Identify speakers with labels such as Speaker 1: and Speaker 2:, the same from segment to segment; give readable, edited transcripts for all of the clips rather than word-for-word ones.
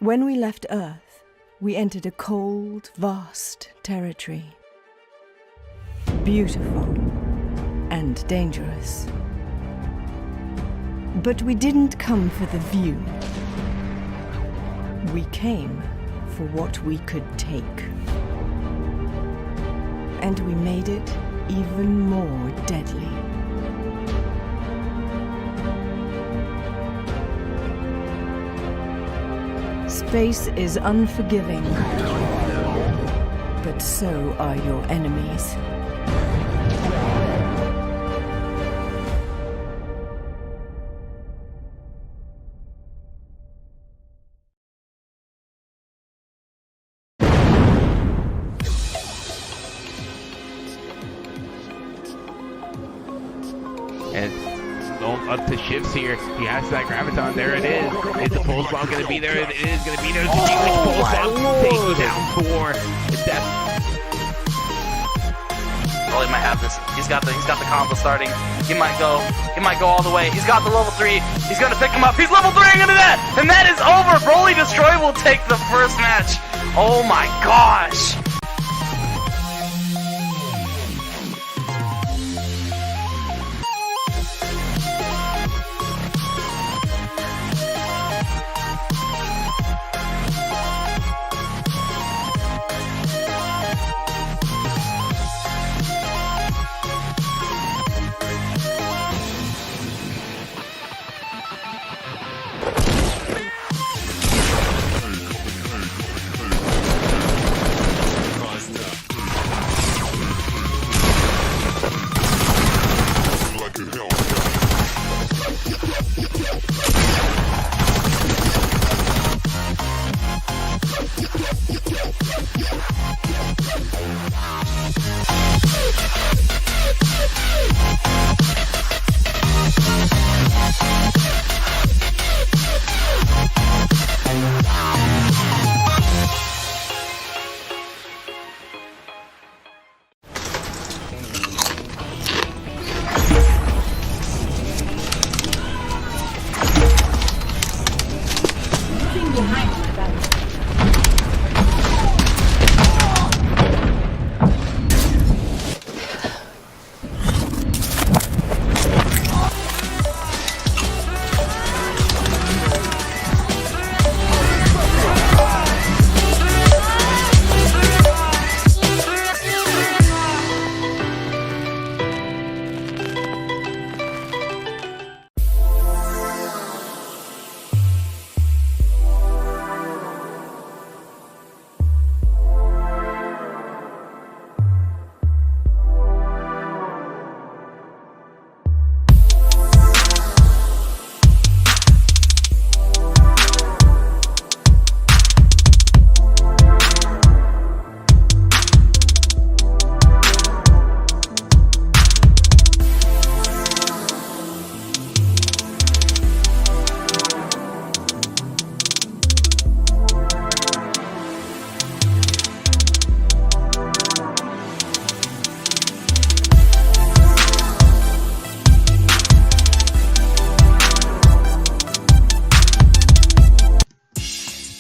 Speaker 1: When we left Earth, we entered a cold, vast territory. Beautiful and dangerous. But we didn't come for the view. We came for what we could take. And we made it even more deadly. Space is unforgiving, but so are your enemies.
Speaker 2: And going up to shifts here. He has that graviton. There it is. Is the pulse bomb going to be there? It is going to be there. Pulse bomb taking down Thor.
Speaker 3: Oh, he might have this. He's got the combo starting. He might go all the way. He's got the level 3. He's gonna pick him up. He's level 3 into that! And that is over! Broly Destroy will take the first match. Oh my gosh!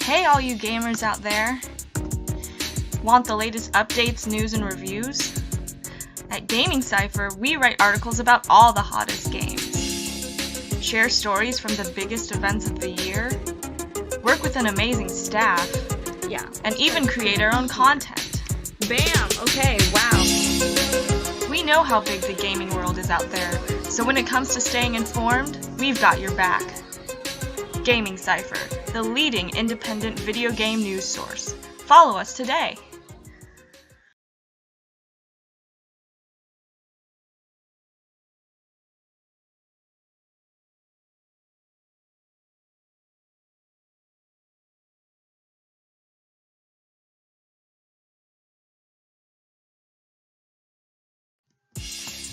Speaker 4: Hey all you gamers out there! Want the latest updates, news, and reviews? At Gaming Cypher, we write articles about all the hottest games, share stories from the biggest events of the year, work with an amazing staff, and even create our own content.
Speaker 5: Bam! Okay, wow.
Speaker 4: We know how big the gaming world is out there, so when it comes to staying informed, we've got your back. Gaming Cypher, the leading independent video game news source. Follow us today.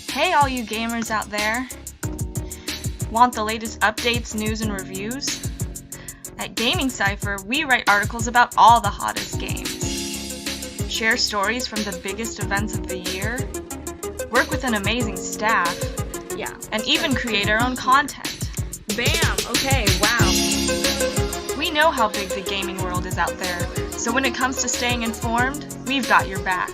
Speaker 4: Hey all you gamers out there! Want the latest updates, news, and reviews? At Gaming Cypher, we write articles about all the hottest games, share stories from the biggest events of the year, work with an amazing staff, and even create our own content.
Speaker 5: Bam! Okay, wow.
Speaker 4: We We know how big the gaming world is out there, so when it comes to staying informed, we've got your back.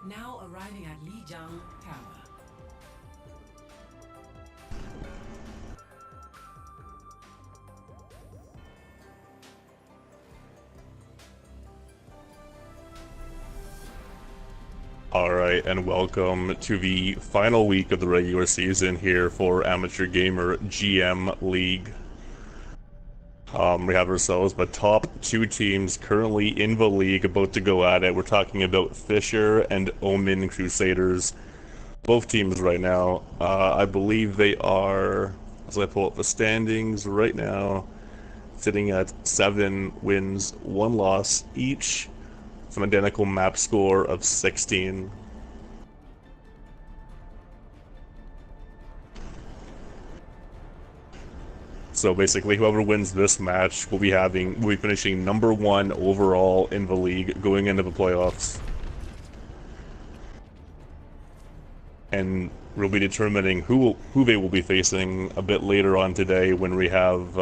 Speaker 6: Now arriving at Lijiang Tower.
Speaker 7: Alright, and welcome to the final week of the regular season here for Amateur Gamer GM League. We have ourselves the top two teams currently in the league about to go at it. We're talking about Fisher and Omen Crusaders. Both teams right now. I believe they are, as I pull up the standings right now, sitting at 7 wins, 1 loss each. It's an identical map score of 16. So basically, whoever wins this match will be finishing number 1 overall in the league going into the playoffs. And we'll be determining who they will be facing a bit later on today when we have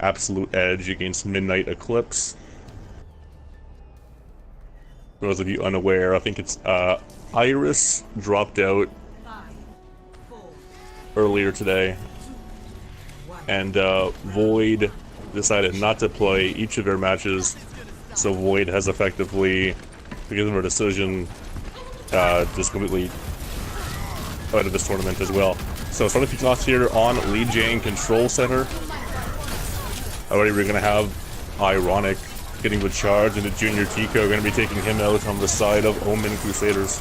Speaker 7: Absolute Edge against Midnight Eclipse. For those of you unaware, I think it's Iris dropped out earlier today, and Void decided not to play each of their matches, so Void has effectively, because of her decision, just completely out of this tournament as well. So starting kicking off here on Lijiang Control Center. Already we're going to have Ironic getting the charge, and the Junior Tico going to be taking him out on the side of Omen Crusaders.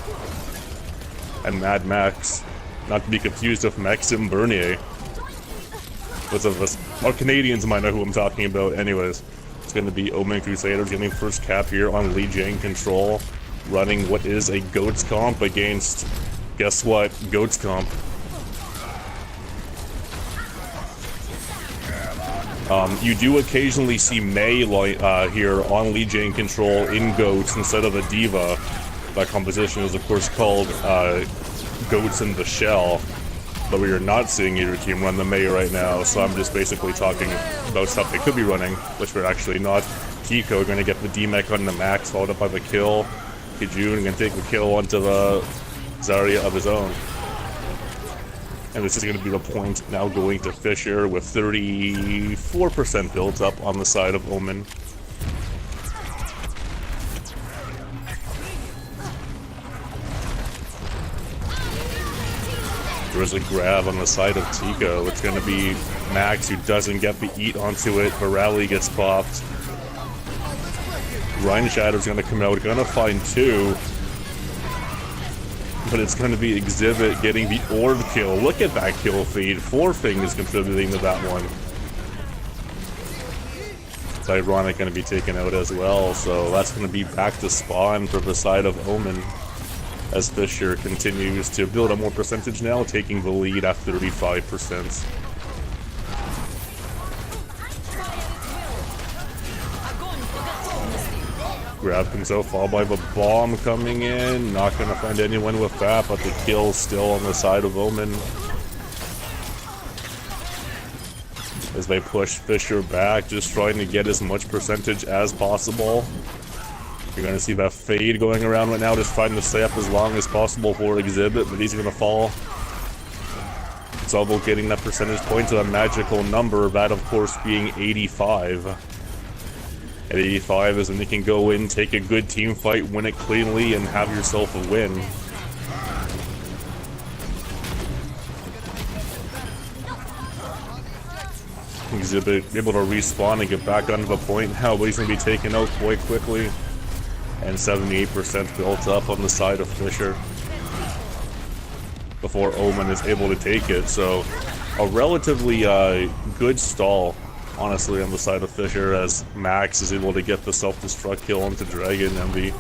Speaker 7: And Mad Max, not to be confused with Maxim Bernier. Those of us, our Canadians might know who I'm talking about anyways. It's going to be Omen Crusaders getting first cap here on Lijiang Control, running what is a Goats comp against, guess what, Goats comp. You do occasionally see Mei here on Lijiang Control in Goats instead of a Diva. That composition is of course called Goats in the Shell, but we are not seeing either team run the Mei right now, so I'm just basically talking about stuff they could be running, which we're actually not. Tico going to get the D-Mech on the max, followed up by the kill. Kijun going to take the kill onto the Zarya of his own. And this is going to be the point now going to Fisher with 34% built up on the side of Omen. There is a grab on the side of Tico. It's going to be Max who doesn't get the eat onto it. The rally gets popped. Rhine Shadow's going to come out, going to find 2. But it's going to be Exhibit getting the orb kill. Look at that kill feed. 4 things contributing to that one. It's Ironic going to be taken out as well, so that's going to be back to spawn for the side of Omen, as Fisher continues to build up more percentage now, taking the lead at 35%. Grab comes out, followed by the bomb coming in. Not going to find anyone with that, but the kill still on the side of Omen. As they push Fisher back, just trying to get as much percentage as possible. You're going to see that fade going around right now, just trying to stay up as long as possible for Exhibit, but he's going to fall. It's all about getting that percentage point to a magical number, that of course being 85. At 85 is when you can go in, take a good team fight, win it cleanly, and have yourself a win. Exhibit able to respawn and get back onto the point now, but he's going to be taken out quite quickly. And 78% built up on the side of Fisher before Omen is able to take it. So a relatively good stall, honestly, on the side of Fisher, as Max is able to get the self-destruct kill onto Dragon and the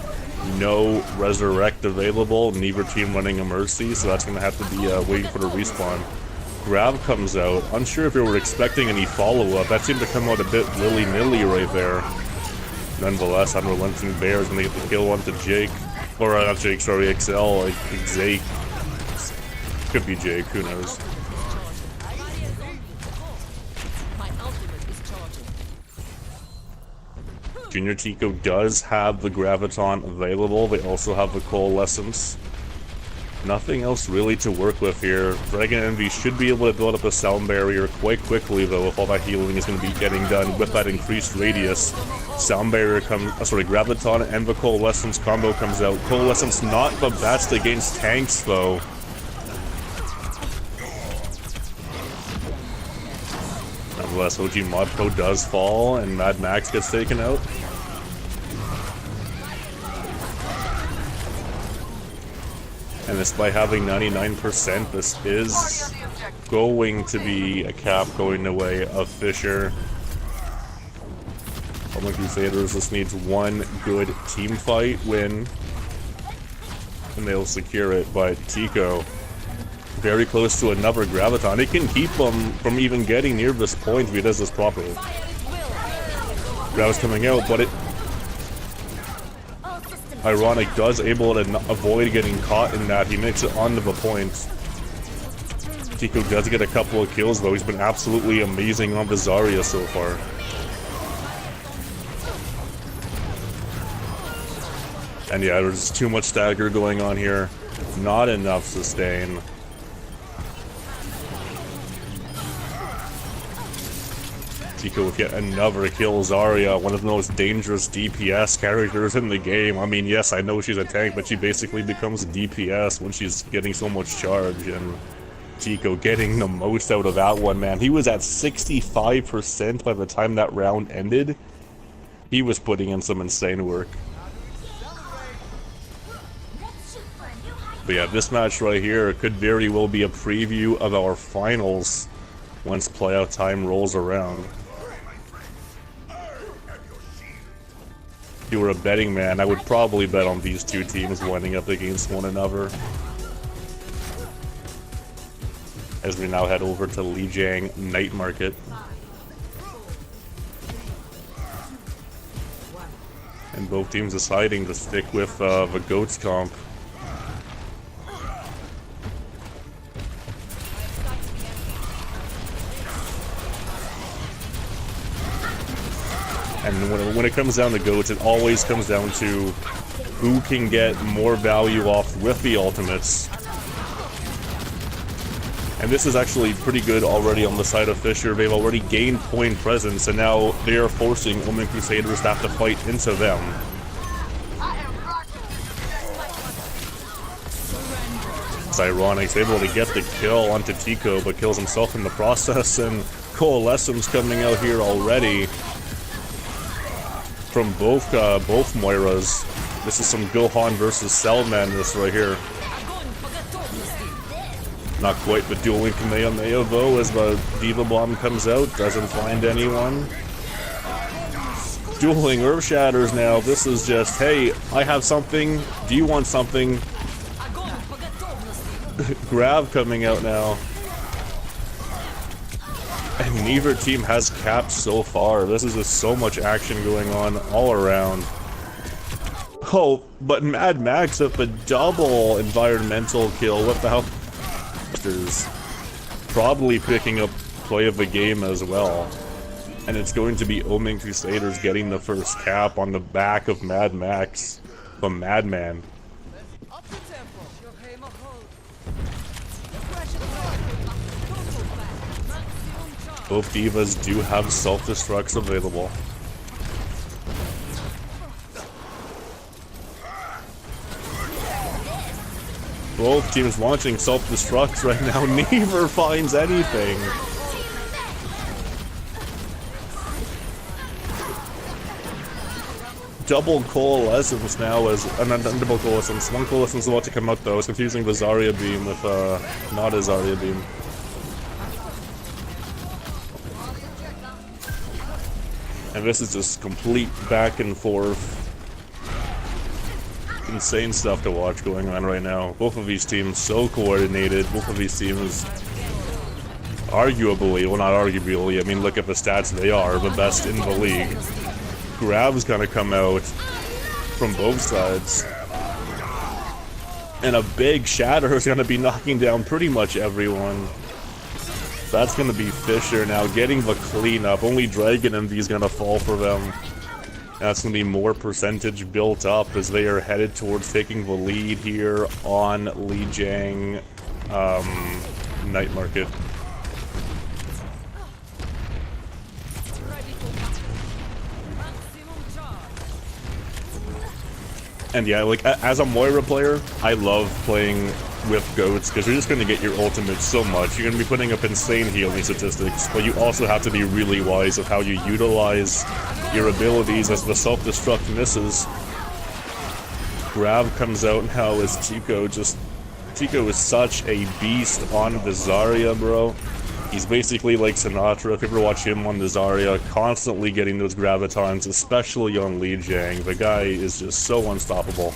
Speaker 7: no resurrect available, neither team running a Mercy, so that's going to have to be waiting for the respawn. Grab comes out, unsure if they were expecting any follow-up. That seemed to come out a bit willy-nilly right there. Nonetheless, Unrelenting Bear is gonna get the kill onto Jake. Or not Jake, sorry, XL, like Zake. Could be Jake, who knows. Junior Tico does have the Graviton available. They also have the Coalescence. Nothing else really to work with here. Dragon Envy should be able to build up a sound barrier quite quickly, though, if all that healing is going to be getting done with that increased radius. Sound barrier comes, Graviton and the Coalescence combo comes out. Coalescence not the best against tanks, though. Nonetheless, OG Mod Pro does fall, and Mad Max gets taken out. And despite having 99%, this is going to be a cap going the way of Fisher. Public Crusaders just needs one good team fight win, and they'll secure it. But Tico, very close to another Graviton. It can keep them from even getting near this point if he does this properly. Grav's coming out, but it... Ironic does able to avoid getting caught in that. He makes it onto the point. Tico does get a couple of kills, though. He's been absolutely amazing on the Zarya so far. And yeah, there's too much stagger going on here. Not enough sustain. Tico with yet another kill. Zarya, one of the most dangerous DPS characters in the game. I mean, yes, I know she's a tank, but she basically becomes DPS when she's getting so much charge. And Tico getting the most out of that one, man. He was at 65% by the time that round ended. He was putting in some insane work. But yeah, this match right here could very well be a preview of our finals once playout time rolls around. If you were a betting man, I would probably bet on these two teams winding up against one another. As we now head over to Lijiang Night Market. And both teams deciding to stick with the Goats comp. And when it comes down to Goats, it always comes down to who can get more value off with the ultimates. And this is actually pretty good already on the side of Fisher. They've already gained point presence, and now they are forcing Omen Crusaders to have to fight into them. It's ironic, he's able to get the kill onto Tico, but kills himself in the process, and Coalescence coming out here already. From both Moiras. This is some Gohan versus Cell madness right here. Not quite the dueling Kamehameha though, as the Diva Bomb comes out, doesn't find anyone. Dueling Earth Shatters now. This is just, hey, I have something. Do you want something? Grab coming out now. And neither team has caps so far. This is just so much action going on all around. Oh, but Mad Max with a double environmental kill with the Helpsters. Probably picking up play of the game as well. And it's going to be Omen Crusaders getting the first cap on the back of Mad Max from Madman. Both divas do have self-destructs available. Both teams launching self-destructs right now. Neither finds anything. Double Coalescence now as double Coalescence. One Coalescence is about to come out though. It's confusing the Zarya beam with not a Zarya beam. And this is just complete back and forth. Insane stuff to watch going on right now. Both of these teams so coordinated. Both of these teams arguably, well not arguably, I mean look at the stats, they are the best in the league. grabs gonna come out from both sides. And a big shatter is gonna be knocking down pretty much everyone. That's gonna be Fisher now getting the cleanup. Only Dragon MD is gonna fall for them. That's gonna be more percentage built up as they are headed towards taking the lead here on Lijiang Night Market. And yeah, like, as a Moira player, I love playing with goats, because you're just going to get your ultimate so much. You're going to be putting up insane healing statistics, but you also have to be really wise of how you utilize your abilities as the self-destruct misses. Grab comes out now as Chico is such a beast on the Zarya, bro. He's basically like Sinatra. If you ever watch him on the Zarya, constantly getting those gravitons, especially on Lijiang. The guy is just so unstoppable.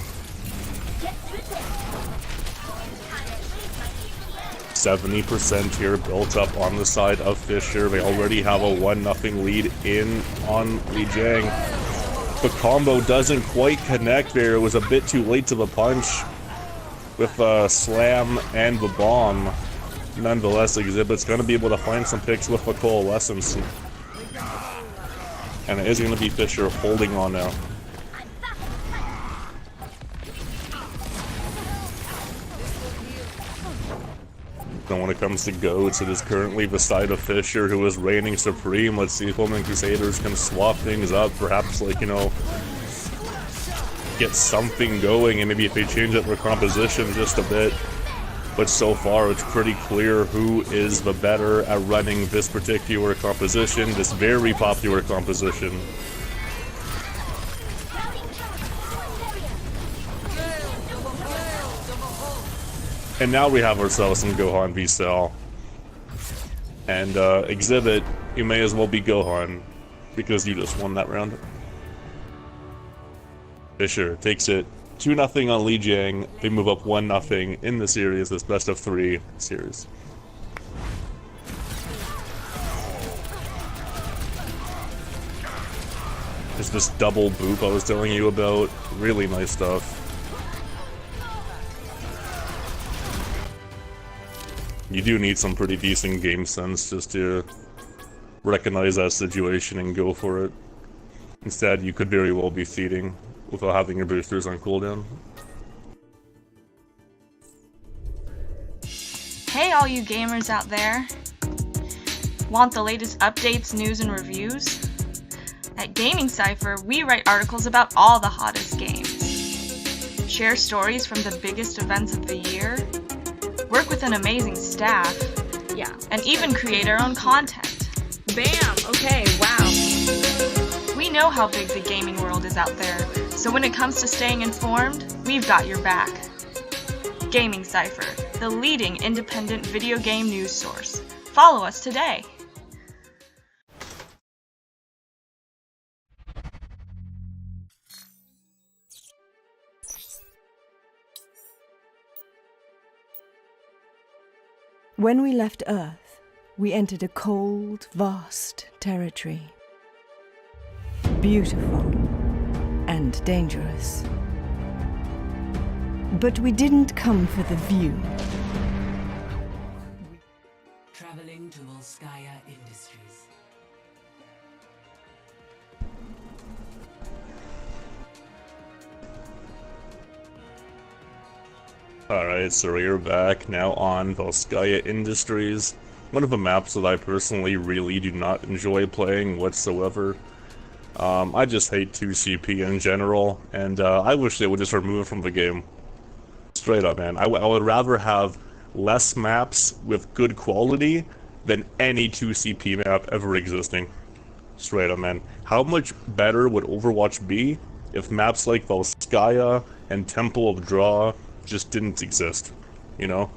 Speaker 7: 70% here built up on the side of Fisher. They already have a 1-0 lead in on Lijiang. The combo doesn't quite connect there. It was a bit too late to the punch with Slam and the bomb. Nonetheless, Exhibit's going to be able to find some picks with the Coalescence. And it is going to be Fisher holding on now. And when it comes to goats, it is currently the side of Fisher who is reigning supreme. Let's see if Woman Crusaders can swap things up. Perhaps, like, you know, get something going, and maybe if they change up their composition just a bit. But so far, it's pretty clear who is the better at running this particular composition, this very popular composition. And now we have ourselves some Gohan v Cell. And Exhibit, you may as well be Gohan, because you just won that round. Fisher takes it 2-0 on Lijiang. They move up 1-0 in the series, this best of 3 series. There's this double boop I was telling you about. Really nice stuff. You do need some pretty decent game sense just to recognize that situation and go for it. Instead, you could very well be feeding without having your boosters on cooldown.
Speaker 4: Hey all you gamers out there! Want the latest updates, news, and reviews? At Gaming Cypher, we write articles about all the hottest games. Share stories from the biggest events of the year. Work with an amazing staff.
Speaker 5: Yeah.
Speaker 4: And even create our own content.
Speaker 5: Bam! Okay, wow.
Speaker 4: We know how big the gaming world is out there, so when it comes to staying informed, we've got your back. Gaming Cypher, the leading independent video game news source. Follow us today.
Speaker 1: When we left Earth, we entered a cold, vast territory. Beautiful and dangerous. But we didn't come for the view.
Speaker 6: Traveling to Volskaya Industries.
Speaker 7: Alright, so we're back now on Volskaya Industries. One of the maps that I personally really do not enjoy playing whatsoever. I just hate 2CP in general, and I wish they would just remove it from the game. Straight up, man. I would rather have less maps with good quality than any 2CP map ever existing. Straight up, man. How much better would Overwatch be if maps like Volskaya and Temple of Draw just didn't exist, you know?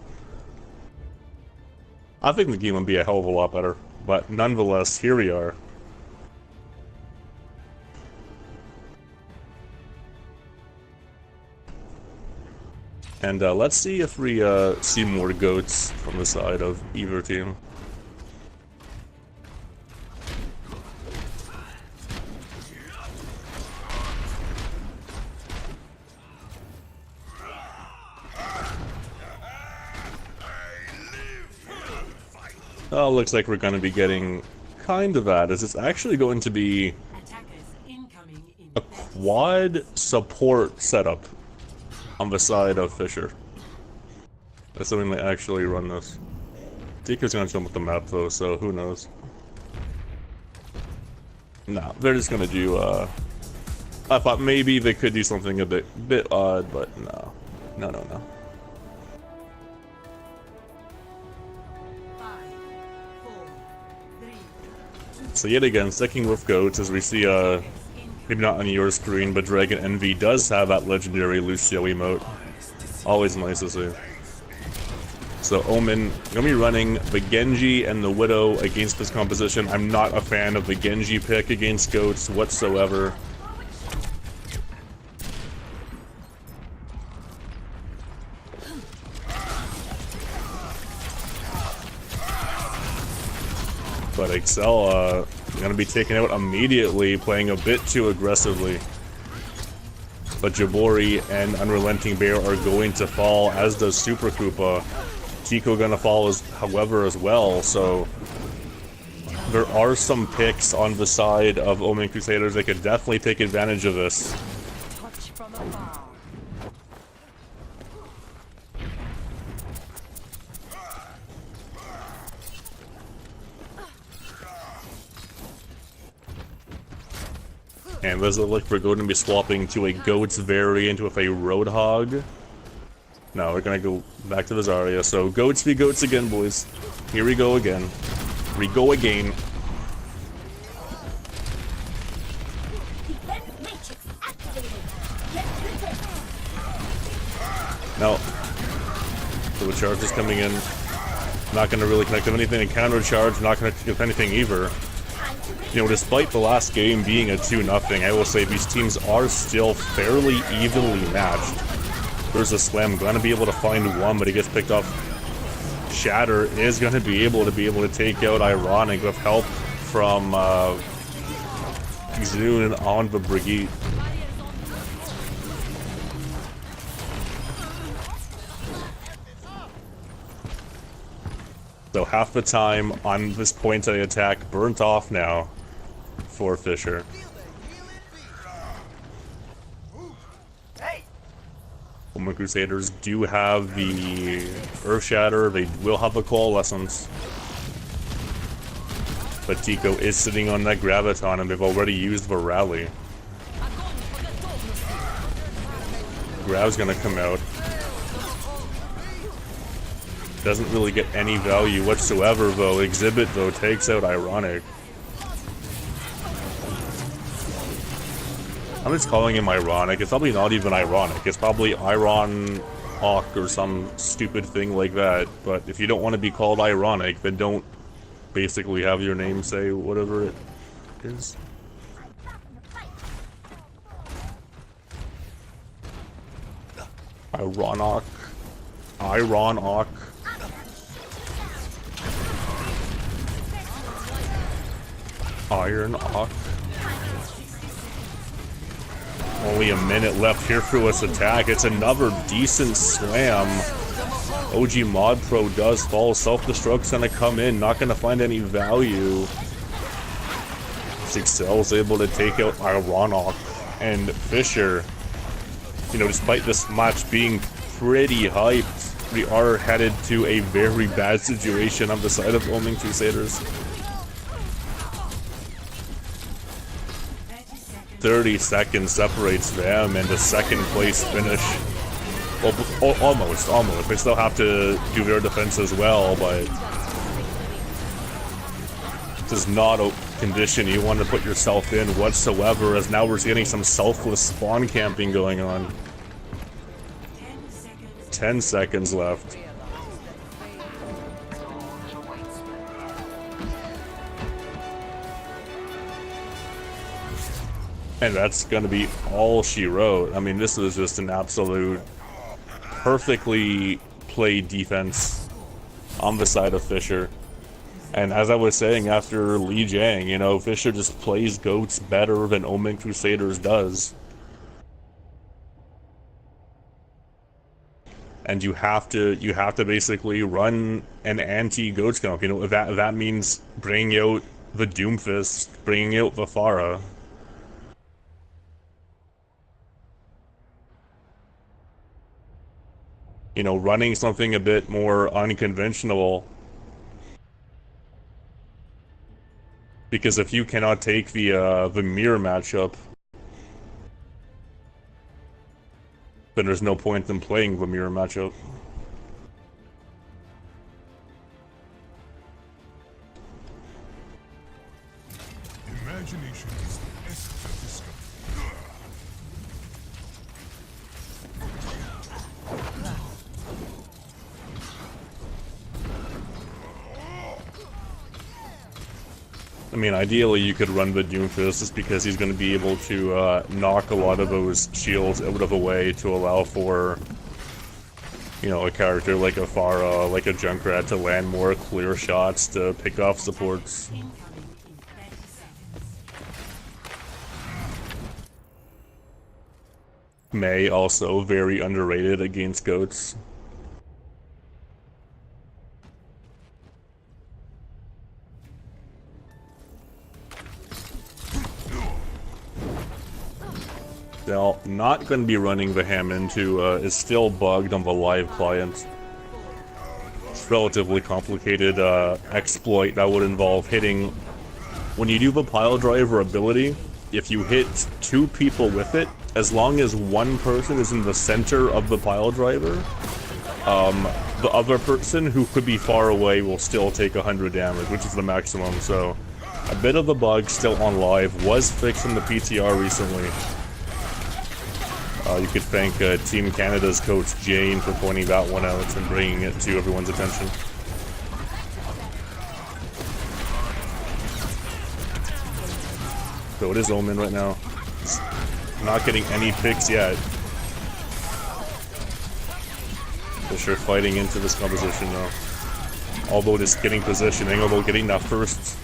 Speaker 7: I think the game would be a hell of a lot better, but nonetheless, here we are. And let's see if we see more goats from the side of either team. Oh, looks like we're going to be getting kind of at it. It's actually going to be a quad support setup on the side of Fisher. Assuming they actually run this. Deco's gonna jump with the map though, so who knows. No, they're just gonna do, I thought maybe they could do something a bit odd, but no. No. So yet again, sticking with goats, as we see, maybe not on your screen, but Dragon Envy does have that legendary Lucio emote. Always nice to see. So Omen, gonna be running the Genji and the Widow against this composition. I'm not a fan of the Genji pick against goats whatsoever. But Excel, gonna be taken out immediately, playing a bit too aggressively. But Jabori and Unrelenting Bear are going to fall, as does Super Koopa. Tico gonna fall however as well, so there are some picks on the side of Omen Crusaders that could definitely take advantage of this. And does it look like we're going to be swapping to a Goats variant with a Roadhog? No, we're gonna go back to the Zarya. So goats be goats again, boys. Here we go again. We go again. No. So the charge is coming in. Not gonna really connect with anything. And counter charge, not gonna connect with anything either. You know, despite the last game being a 2-0, I will say these teams are still fairly evenly matched. There's a Slam, gonna be able to find one, but he gets picked off. Shatter is gonna be able to take out Ironic with help from Zune on the Brigitte. So half the time on this point of the attack burnt off now for Fisher. Omen Crusaders do have the Earth Shatter, they will have the Coalescence. But Tico is sitting on that Graviton and they've already used the Rally. Grav's gonna come out. Doesn't really get any value whatsoever though. Exhibit though takes out Ironic. I'm just calling him Ironic. It's probably not even Ironic. It's probably Iron Hawk or some stupid thing like that. But if you don't want to be called Ironic, then don't basically have your name say whatever it is. Ironic. Ironic. Iron Hawk. Only a minute left here for this attack. It's another decent slam. OG Mod Pro does fall. Self-destruct's gonna come in. Not gonna find any value. Excel's able to take out Ironic and Fisher. You know, despite this match being pretty hyped, we are headed to a very bad situation on the side of Omen Crusaders. 30 seconds separates them and a second place finish. Well, almost. They still have to do their defense as well, but this is not a condition you want to put yourself in whatsoever, as now we're getting some selfless spawn camping going on. 10 seconds left. And that's going to be all she wrote. I mean, this was just an absolute perfectly played defense on the side of Fisher. And as I was saying after Li Jiang, you know, Fisher just plays goats better than Omen Crusaders does. and you have to basically run an anti-Goats comp. You know, that means bringing out the Doomfist, bringing out the Pharah. You know, running something a bit more unconventional. Because if you cannot take the mirror matchup, then there's no point in playing the mirror matchup.
Speaker 8: Imagination is the essence of discovery.
Speaker 7: I mean, ideally you could run the Doomfist just because he's going to be able to knock a lot of those shields out of the way to allow for, you know, a character like a Pharah, like a Junkrat to land more clear shots to pick off supports. Mei also very underrated against Goats. Now, not going to be running the Hammond, who is still bugged on the live client. It's a relatively complicated exploit that would involve hitting... When you do the pile driver ability, if you hit 2 people with it, as long as one person is in the center of the pile driver, the other person, who could be far away, will still take 100 damage, which is the maximum. So, a bit of the bug still on live, was fixed in the PTR recently. You could thank Team Canada's coach Jane for pointing that one out and bringing it to everyone's attention. So it is Omen right now. He's not getting any picks yet. Fisher fighting into this composition though. Although just getting positioning, although getting that first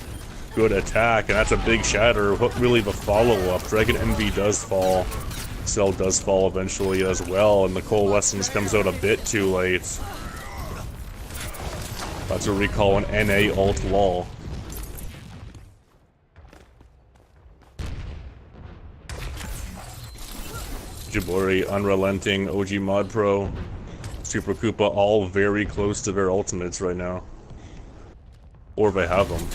Speaker 7: good attack, and that's a big shatter. What really the follow-up? Dragon Envy does fall. Cell does fall eventually as well, and the Coalescence comes out a bit too late. That's what we call an NA alt lol. Jabori, Unrelenting, OG Mod Pro, Super Koopa, all very close to their ultimates right now. Or they have them.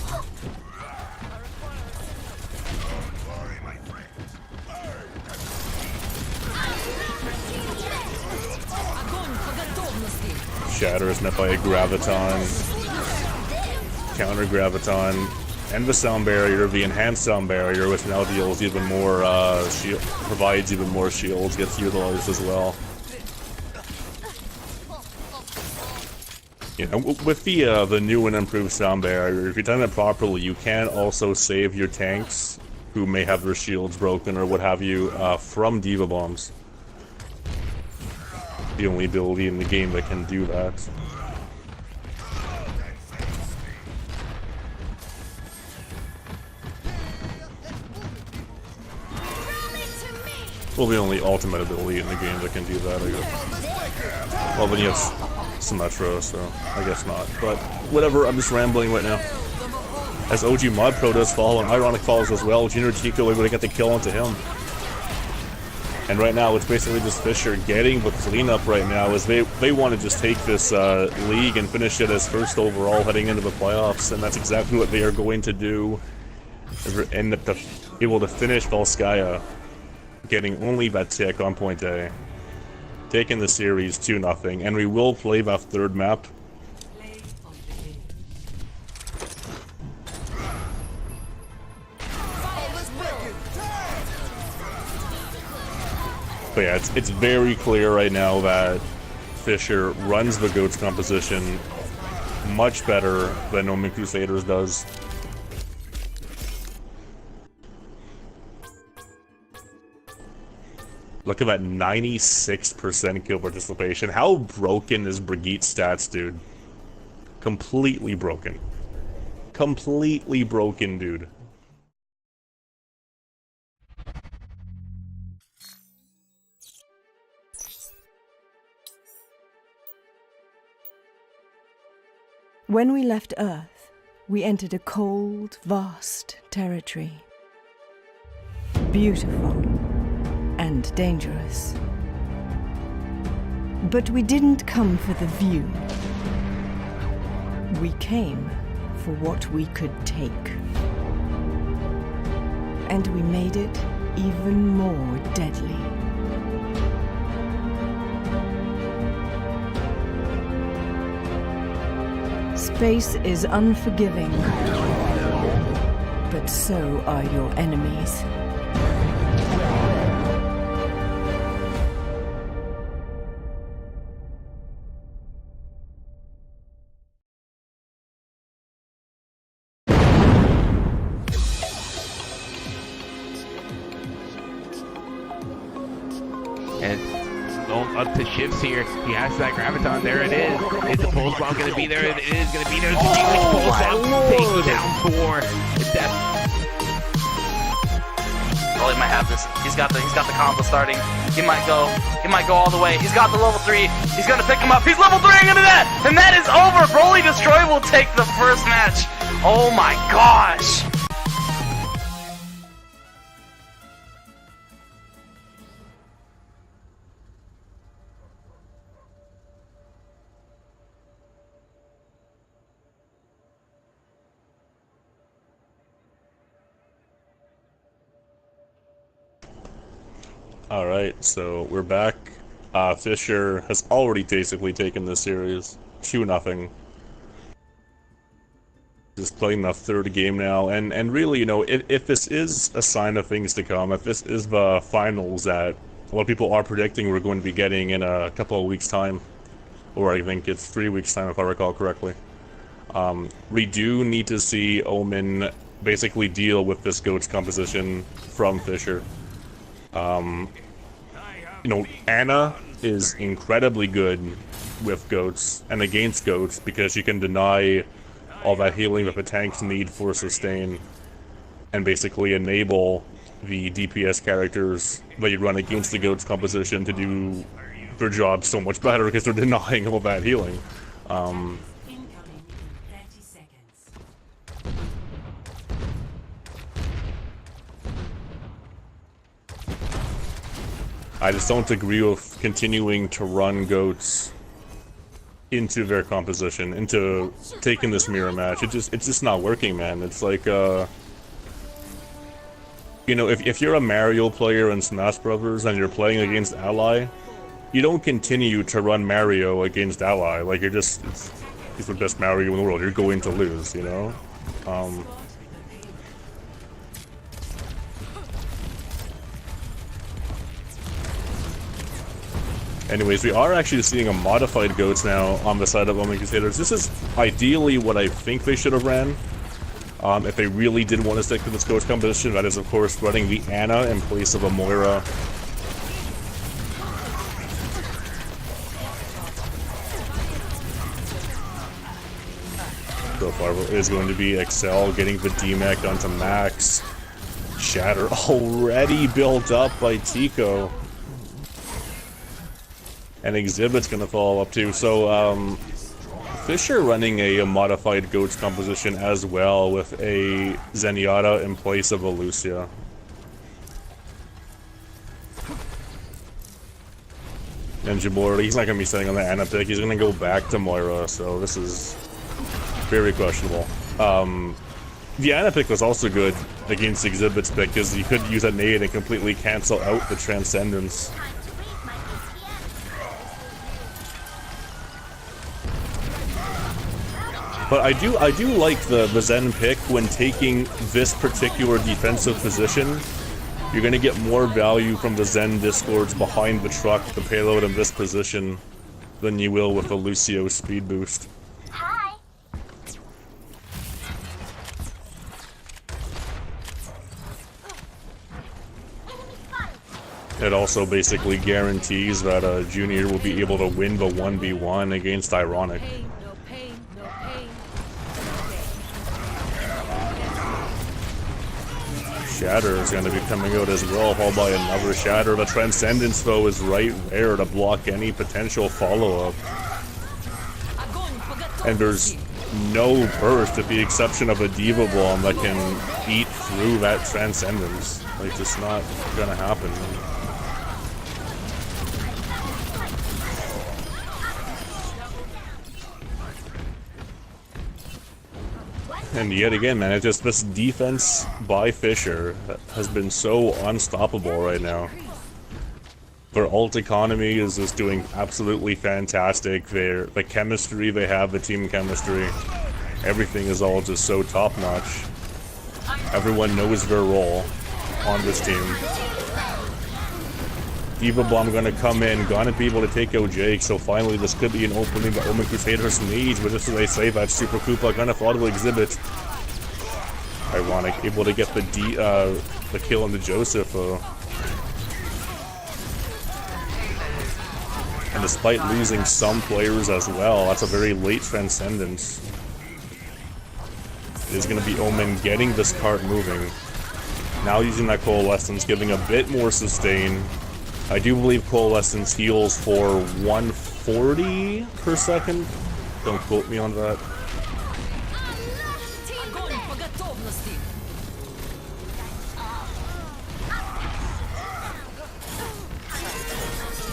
Speaker 7: Shatter is met by a Graviton, counter Graviton, and the Sound Barrier, the enhanced Sound Barrier, which now deals even more, provides even more shields, gets utilized as well. You know, with the new and improved Sound Barrier, if you've done it properly, you can also save your tanks, who may have their shields broken or what have you, from Diva Bombs. The only ability in the game that can do that. Well, the only ultimate ability in the game that can do that, I guess. Well, then you have Symmetra, so I guess not. But whatever, I'm just rambling right now. As OG Mod Pro does fall, and Ironic falls as well, Junior Tico able to get the kill onto him. And right now, it's basically just Fisher getting the cleanup right now, as they want to just take this league and finish it as first overall heading into the playoffs, and that's exactly what they are going to do. And able to finish Volskaya, getting only that tick on point A, taking the series 2-0, and we will play that third map. But yeah, it's very clear right now that Fisher runs the Goats composition much better than Omen Crusaders does. Look at that 96% kill participation. How broken is Brigitte's stats, dude? Completely broken. Completely broken, dude.
Speaker 1: When we left Earth, we entered a cold, vast territory. Beautiful and dangerous. But we didn't come for the view. We came for what we could take. And we made it even more deadly. Space is unforgiving, but so are your enemies.
Speaker 2: And going up to shifts here. He has that graviton. There it is. Is the pulse bomb going to be there? It is going to be there. It's a huge pulse bomb. Takes down 4.
Speaker 3: Oh, he might have this. He's got the combo starting. He might go all the way. He's got the level 3. He's gonna pick him up. He's level 3 into that! And that is over! Broly Destroy will take the first match. Oh my gosh!
Speaker 7: Alright, so we're back. Fisher has already basically taken this series 2-0. Just playing the 3rd game now, and really, you know, if this is a sign of things to come, if this is the finals that a lot of people are predicting we're going to be getting in a couple of weeks' time, or I think it's 3 weeks' time if I recall correctly, we do need to see Omen basically deal with this GOATS composition from Fisher. You know, Anna is incredibly good with GOATS and against GOATS because she can deny all that healing that the tanks need for sustain and basically enable the DPS characters that you run against the GOATS composition to do their job so much better because they're denying all that healing.
Speaker 6: Incoming in 30 seconds.
Speaker 7: I just don't agree with continuing to run GOATS into their composition, into taking this mirror match. It's just not working, man. It's like, you know, if you're a Mario player in Smash Brothers and you're playing against Ally, you don't continue to run Mario against Ally. Like, you're just, he's the best Mario in the world. You're going to lose, you know? Anyways, we are actually seeing a modified GOATS now on the side of Omen Crusaders. This is ideally what I think they should have ran. If they really did want to stick to this GOATS composition, that is, of course, running the Anna in place of a Moira. So far is going to be Excel getting the DMAC onto Max. Shatter already built up by Tico. And Exhibit's gonna follow up too. So, Fisher running a modified GOATS composition as well with a Zenyatta in place of a Lucia. And Jabor, he's not gonna be staying on the Anna pick. He's gonna go back to Moira, so this is very questionable. The Anna pick was also good against Exhibit's pick because you could use that nade and completely cancel out the Transcendence. But I do like the Zen pick when taking this particular defensive position. You're gonna get more value from the Zen discords behind the truck, the payload in this position, than you will with the Lucio speed boost.
Speaker 9: Hi.
Speaker 7: It also basically guarantees that Junior will be able to win the 1v1 against Ironic. Shatter is going to be coming out as well, followed by another Shatter. The Transcendence, though, is right there to block any potential follow-up. And there's no burst with the exception of a Diva Bomb that can eat through that Transcendence. Like, just not gonna happen. And yet again, man, it's just this defense by Fisher has been so unstoppable right now. Their ult economy is just doing absolutely fantastic. The chemistry they have, the team chemistry, everything is all just so top-notch. Everyone knows their role on this team. Diva Bomb gonna come in, gonna be able to take out Jake, so finally this could be an opening that Omen Crusaders needs, but just as they say, that Super Koopa gonna auto exhibit. Ironic, able to get the kill on the Joseph though. And despite losing some players as well, that's a very late Transcendence. It is going to be Omen getting this cart moving. Now using that Coalescence, giving a bit more sustain. I do believe Coalescence heals for 140 per second. Don't quote me on that.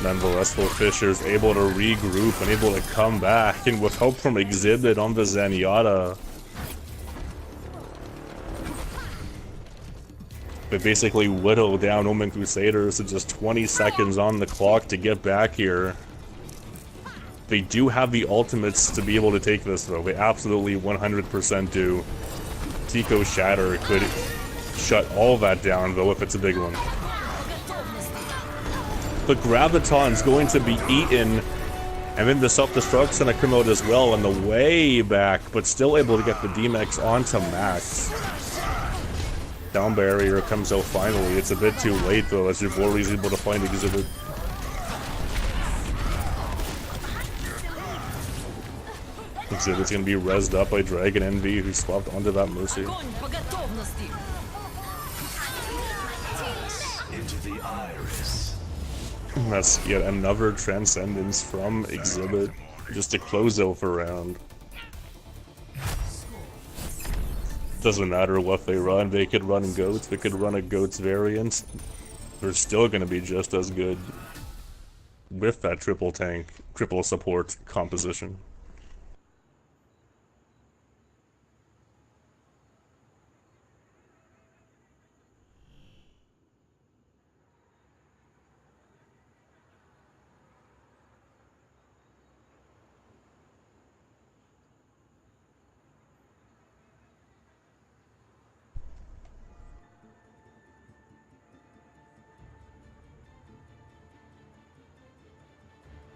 Speaker 7: Nonetheless, Fisher's able to regroup and able to come back, and with help from Exhibit on the Zenyatta, they basically whittle down Omen Crusaders to just 20 seconds on the clock to get back here. They do have the ultimates to be able to take this though, they absolutely 100% do. Tico's Shatter could shut all that down though if it's a big one. The Graviton's going to be eaten, and then the self-destruct's gonna come out as well on the way back, but still able to get the D-Max onto Max. Down barrier comes out finally. It's a bit too late though, as Yubori's able to find Exhibit. Exhibit's gonna be rezzed up by Dragon Envy, who swapped onto that Mercy.
Speaker 8: Into the iris.
Speaker 7: That's yet another Transcendence from Exhibit, just to close out the round. Doesn't matter what they run, they could run Goats, they could run a Goats variant. They're still gonna be just as good with that triple tank, triple support composition.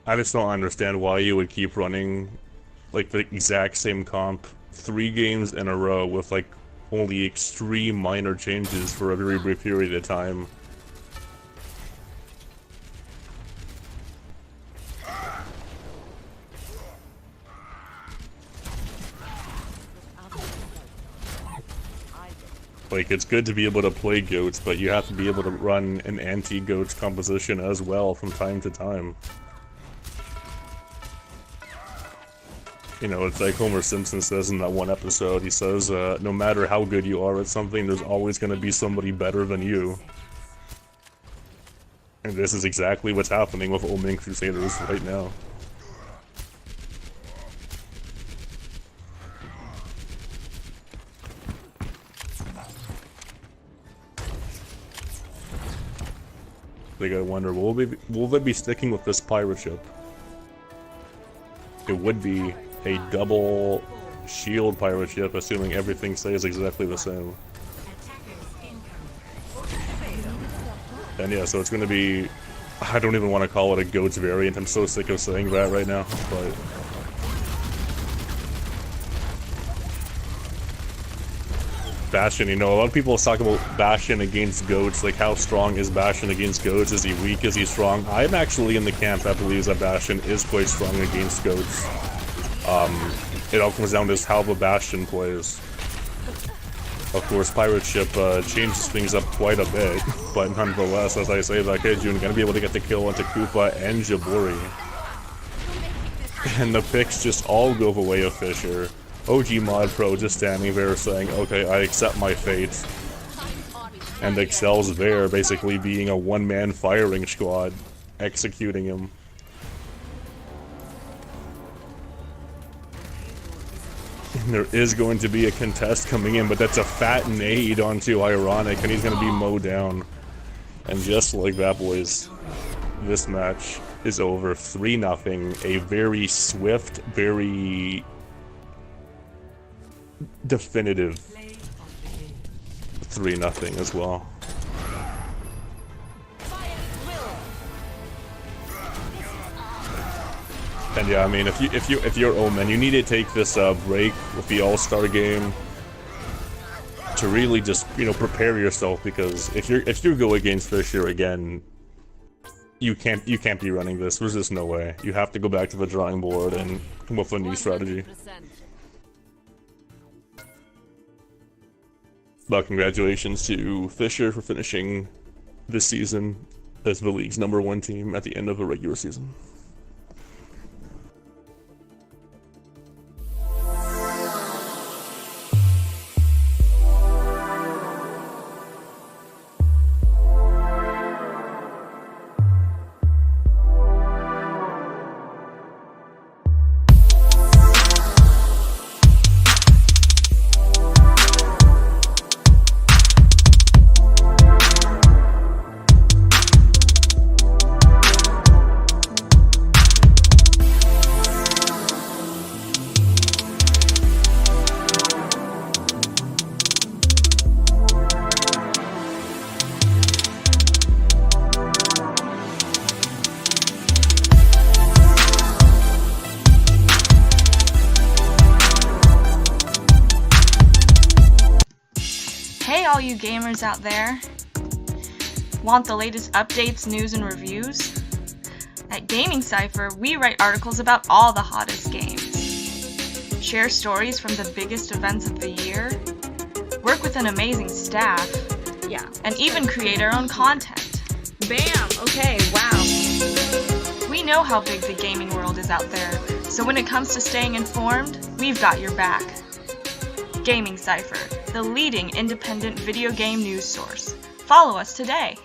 Speaker 7: I just don't understand why you would keep running like the exact same comp 3 games in a row with like only extreme minor changes for a very brief period of time. Like, it's good to be able to play Goats, but you have to be able to run an anti-Goats composition as well from time to time. You know, it's like Homer Simpson says in that one episode, he says, no matter how good you are at something, there's always going to be somebody better than you. And this is exactly what's happening with Omen Crusaders right now. They gotta wonder, will they be sticking with this pirate ship? It would be a double shield pirate ship, assuming everything stays exactly the same. And yeah, so it's gonna be... I don't even want to call it a Goats variant, I'm so sick of saying that right now, but... Bastion, you know, a lot of people talk about Bastion against Goats, like how strong is Bastion against Goats, is he weak, is he strong? I'm actually in the camp that believes that Bastion is quite strong against Goats. It all comes down to just how the Bastion plays. Of course, Pirate Ship changes things up quite a bit, but nonetheless, as I say, that kid June gonna be able to get the kill onto Koopa and Jabori. And the picks just all go the way of Fisher. OG Mod Pro just standing there saying, okay, I accept my fate. And Excel's there basically being a one-man firing squad, executing him. And there is going to be a contest coming in, but that's a fat nade onto Ironic, and he's going to be mowed down. And just like that, boys, this match is over 3-0. A very swift, very definitive 3-0 as well. And yeah, I mean, if you're Omen, you need to take this break with the All-Star game to really just, you know, prepare yourself, because if you go against Fisher again, you can't be running this. There's just no way. You have to go back to the drawing board and come up with a new strategy. But congratulations to Fisher for finishing this season as the league's #1 team at the end of a regular season.
Speaker 4: Hey all you gamers out there! Want the latest updates, news, and reviews? At Gaming Cypher, we write articles about all the hottest games, share stories from the biggest events of the year, work with an amazing staff,
Speaker 5: Yeah.
Speaker 4: and even create our own content.
Speaker 5: Bam! Okay, wow.
Speaker 4: We know how big the gaming world is out there, so when it comes to staying informed, we've got your back. Gaming Cypher, the leading independent video game news source. Follow us today.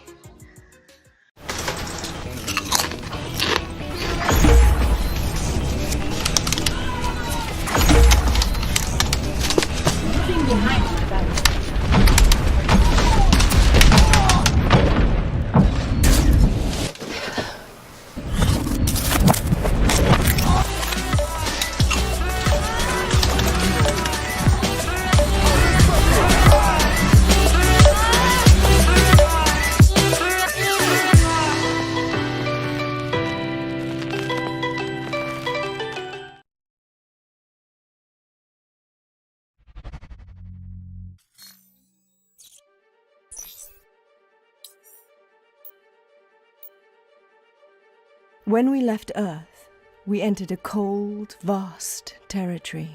Speaker 1: When we left Earth, we entered a cold, vast territory.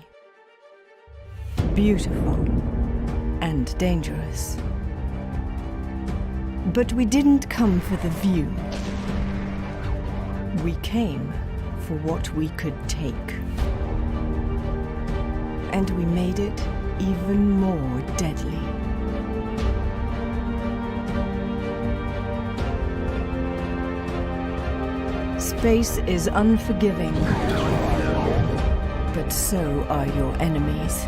Speaker 1: Beautiful and dangerous. But we didn't come for the view. We came for what we could take. And we made it even more deadly. Space is unforgiving, but so are your enemies.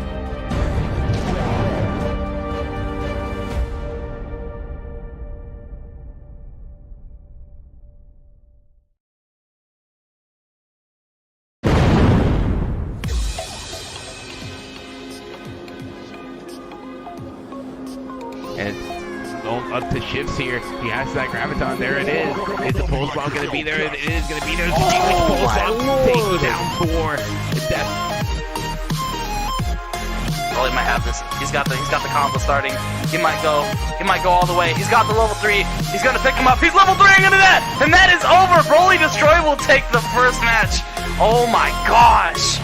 Speaker 2: And going up to shifts here. He has that graviton. There it is. Is the pulse bomb going to be there? It is going to be there. Pulse bomb takes down 4.
Speaker 3: Oh, he might have this. He's got the combo starting. He might go all the way. He's got the level 3. He's gonna pick him up. He's level 3 into that, and that is over. Broly Destroy will take the first match. Oh my gosh.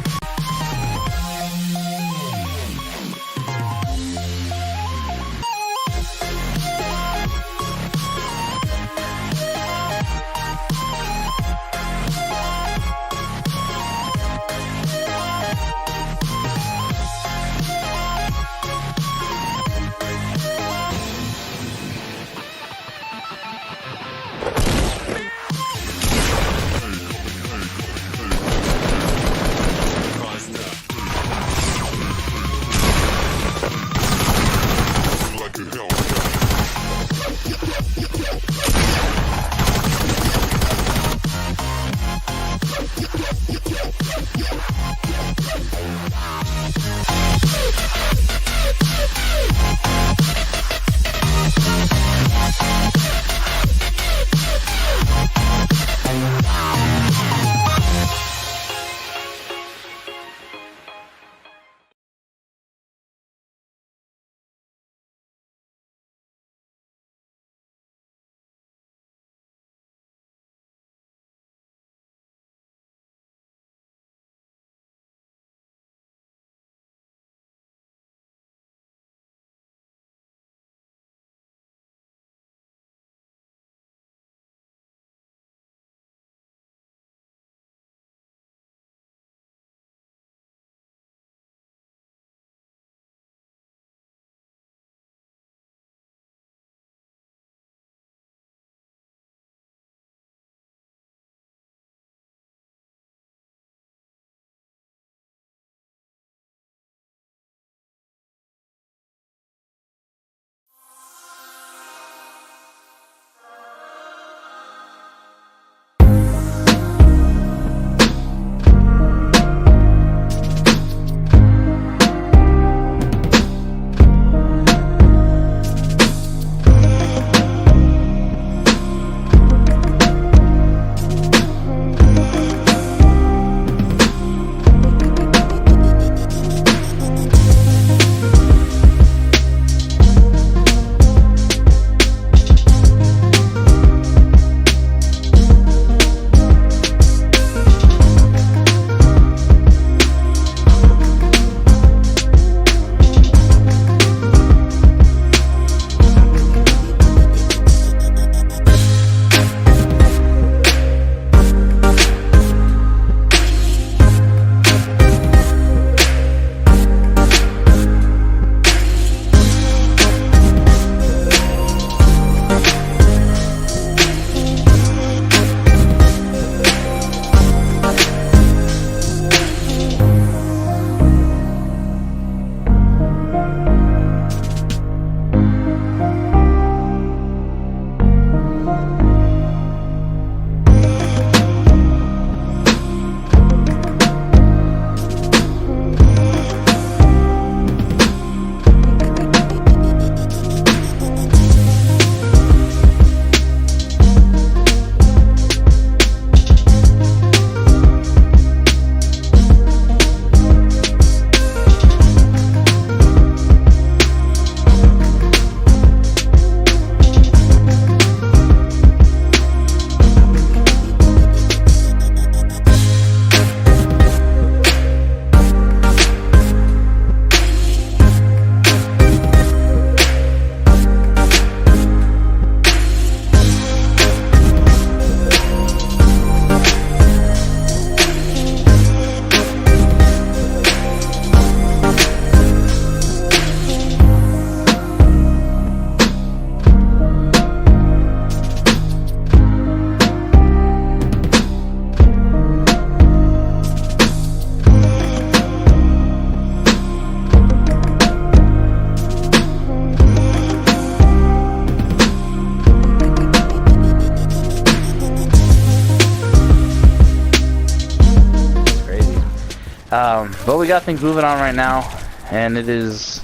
Speaker 3: But we got things moving on right now, and it is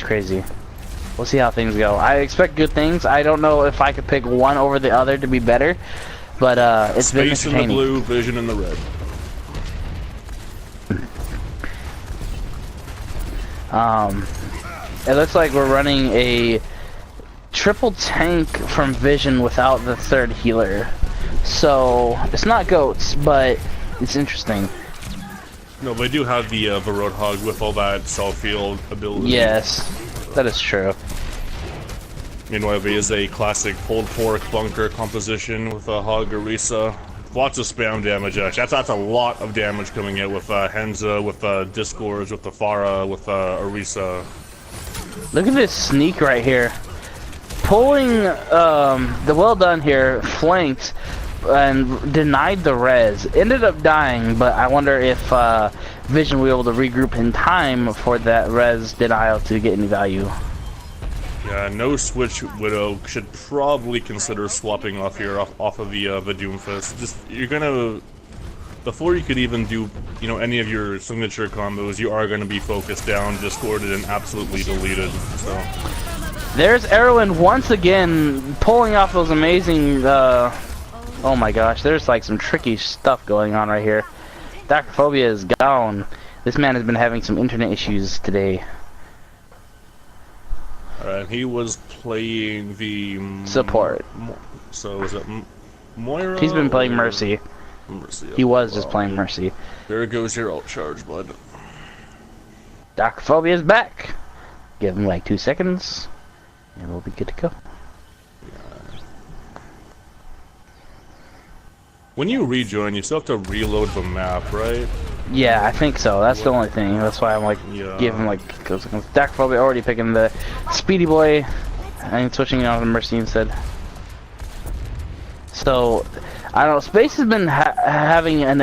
Speaker 3: crazy. We'll see how things go. I expect good things. I don't know if I could pick one over the other to be better, but it's been
Speaker 7: Space in
Speaker 3: entertaining.
Speaker 7: the blue, Vision in the red.
Speaker 3: It looks like we're running a triple tank from Vision without the third healer. So it's not goats, but it's interesting.
Speaker 7: No, they do have the Roadhog with all that self-heal ability.
Speaker 3: Yes, that is true.
Speaker 7: Meanwhile, there is a classic pulled pork bunker composition with a Hog Orisa. Lots of spam damage, actually. That's a lot of damage coming in with Henza, with Discords, with the Pharah, with Orisa.
Speaker 3: Look at this sneak right here. Pulling the well done here, flanked and denied the res. Ended up dying, but I wonder if Vision will be able to regroup in time for that res denial to get any value.
Speaker 7: Yeah, no switch Widow should probably consider swapping off here off of the Doomfist. Just you're gonna before you could even do any of your signature combos, you are gonna be focused down, discorded, and absolutely deleted. So
Speaker 3: there's Erwin once again pulling off those amazing. Oh my gosh, there's like some tricky stuff going on right here. Dr. Phobia is gone. This man has been having some internet issues today.
Speaker 7: Alright, he was playing the
Speaker 3: support.
Speaker 7: So is it Moira?
Speaker 3: He's been playing Mercy.
Speaker 7: Mercy.
Speaker 3: He was just playing Mercy.
Speaker 7: There goes your ult charge, bud.
Speaker 3: Dr. Phobia is back. Give him like 2 seconds, and we'll be good to go.
Speaker 7: When you rejoin, you still have to reload the map, right?
Speaker 3: Yeah, I think so. That's the only thing. That's why I'm like, give him like, because Dr. Phobia already picking the Speedy Boy and switching on to Mercy instead. So, I don't know. Space has been having an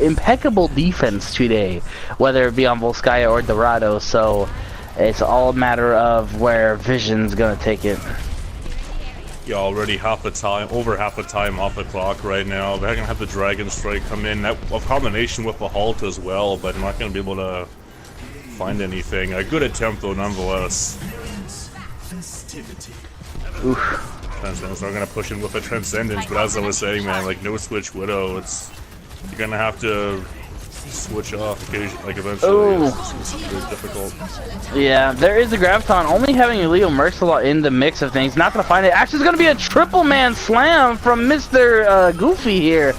Speaker 3: impeccable defense today, whether it be on Volskaya or Dorado. So, it's all a matter of where Vision's gonna take it.
Speaker 7: Yeah, already over half the time off the clock right now. They're gonna have the Dragon Strike come in, that a combination with the Halt as well, but I'm not gonna be able to find anything. A good attempt though, nonetheless.
Speaker 3: Oof.
Speaker 7: Transcendence are gonna push in with a Transcendence, but as I was saying, man, like no switch Widow, you're gonna have to switch off occasionally, like eventually. It's very difficult.
Speaker 3: Yeah, there is a Graviton. Only having a Leo Mercilot in the mix of things. Not gonna find it. Actually, it's gonna be a triple man slam from Mr. Goofy here.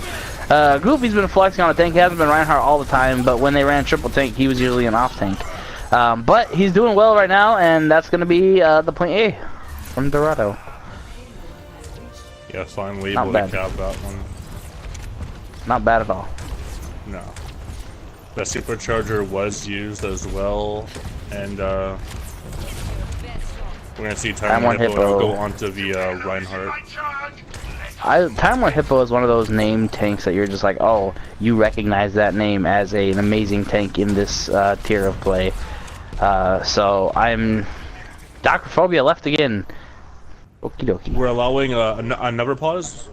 Speaker 3: Goofy's been flexing on a tank. He hasn't been Reinhardt all the time, but when they ran triple tank, he was usually an off tank. But he's doing well right now, and that's gonna be the point A from Dorado.
Speaker 7: Yeah, finally able to cap that one.
Speaker 3: Not bad at all.
Speaker 7: No. The supercharger was used as well, and we're gonna see Time War Hippo go onto the Reinhardt.
Speaker 3: Time War Hippo is one of those name tanks that you're just like, oh, you recognize that name as an amazing tank in this tier of play. So I'm Dr. Phobia left again. Okie dokie.
Speaker 7: We're allowing another pause,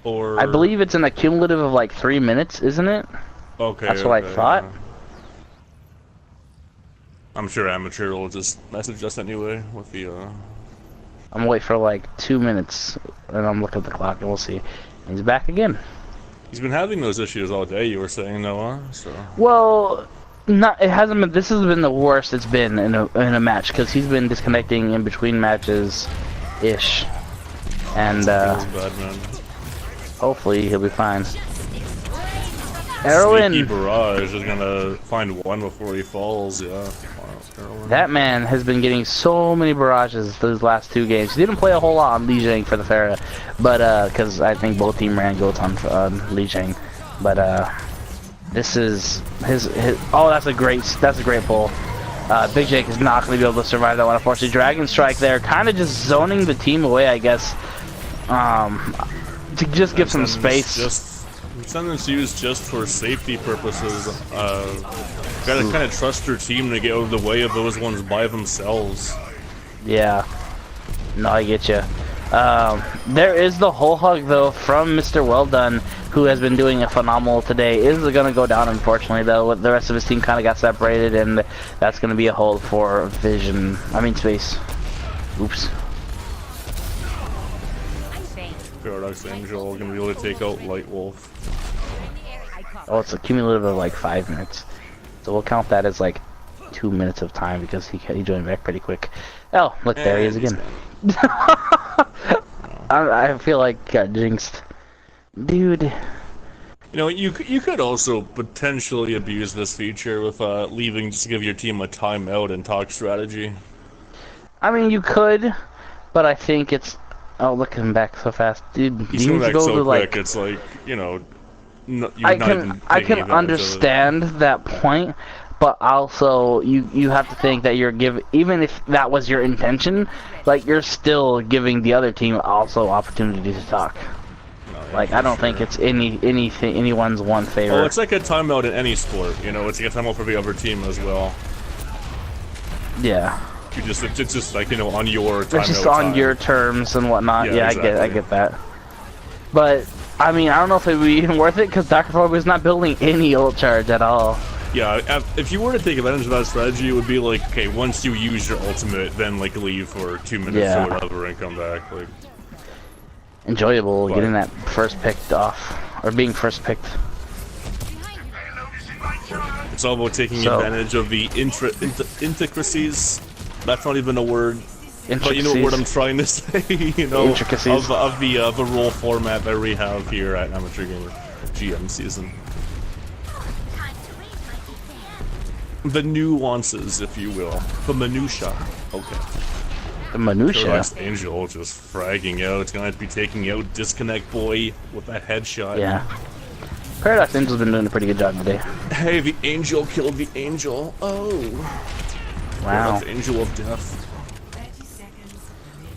Speaker 7: or
Speaker 3: I believe it's an accumulative of like 3 minutes, isn't it?
Speaker 7: Okay,
Speaker 3: that's what I thought.
Speaker 7: I'm sure Amateur will just message us anyway with the. I'm
Speaker 3: gonna wait for like 2 minutes, and I'm looking at the clock, and we'll see. He's back again.
Speaker 7: He's been having those issues all day. You were saying, Noah. So.
Speaker 3: Well, it hasn't been. This has been the worst it's been in a match because he's been disconnecting in between matches, ish, and
Speaker 7: bad, man.
Speaker 3: Hopefully he'll be fine. Erwin
Speaker 7: Sneaky Barrage is gonna find one before he falls. Yeah. Wow,
Speaker 3: that man has been getting so many barrages those last 2 games. He didn't play a whole lot on Li Jing for the Pharah, but because I think both team ran goats on Li Jing, but this is his. Oh, that's a great pull. Big Jake is not going to be able to survive that one, unfortunately. Dragon Strike there, kind of just zoning the team away, I guess, to just give some space.
Speaker 7: Transcendence used just for safety purposes. Gotta kind of trust your team to get out of the way of those ones by themselves.
Speaker 3: Yeah. No, I get you. There is the whole hug though from Mr. Well Done. who has been doing a phenomenal today, is going to go down, unfortunately, though. The rest of his team kind of got separated, and that's going to be a hold for Vision. I mean, Space. Oops.
Speaker 7: Paradox Angel gonna be able to take out Light Wolf.
Speaker 3: Oh, it's a cumulative of like 5 minutes. So we'll count that as like 2 minutes of time because he joined back pretty quick. Oh, look, there he is again. I feel like got jinxed. Dude.
Speaker 7: You know, you could also potentially abuse this feature with leaving just to give your team a timeout and talk strategy.
Speaker 3: I mean, you could, but I think it's... Oh, look at him back so fast. Dude,
Speaker 7: He's
Speaker 3: you
Speaker 7: coming
Speaker 3: need to
Speaker 7: back
Speaker 3: go
Speaker 7: so
Speaker 3: to
Speaker 7: quick,
Speaker 3: like...
Speaker 7: it's like, you know...
Speaker 3: I can understand that point, but also you have to think that you're giving, even if that was your intention, like you're still giving the other team also opportunity to talk.
Speaker 7: No, yeah,
Speaker 3: like I don't think it's anyone's one favor.
Speaker 7: Oh, it's like a timeout in any sport, you know. It's like a timeout for the other team as well.
Speaker 3: Yeah.
Speaker 7: It's just like, you know, on your timeout.
Speaker 3: It's just on
Speaker 7: time.
Speaker 3: your terms and whatnot. Yeah,
Speaker 7: exactly.
Speaker 3: I get that. But I mean, I don't know if it would be even worth it because Dr. Phobia is not building any ult charge at all.
Speaker 7: Yeah, if you were to take advantage of that strategy, it would be like, okay, once you use your ultimate, then like leave for 2 minutes or whatever and come back. Like
Speaker 3: enjoyable getting that first picked off or being first picked.
Speaker 7: It's all about taking advantage of the intricacies. That's not even a word. But you know what I'm trying to say, you know,
Speaker 3: intricacies
Speaker 7: of the role format that we have here at Amateur Gamer GM season. The nuances, if you will. The minutia. Okay.
Speaker 3: The minutia?
Speaker 7: Paradox Angel just fragging out. It's gonna be taking out Disconnect Boy with that headshot.
Speaker 3: Yeah. Paradox Angel's been doing a pretty good job today.
Speaker 7: Hey, the angel killed the angel. Oh.
Speaker 3: Wow.
Speaker 7: Paradox Angel of Death.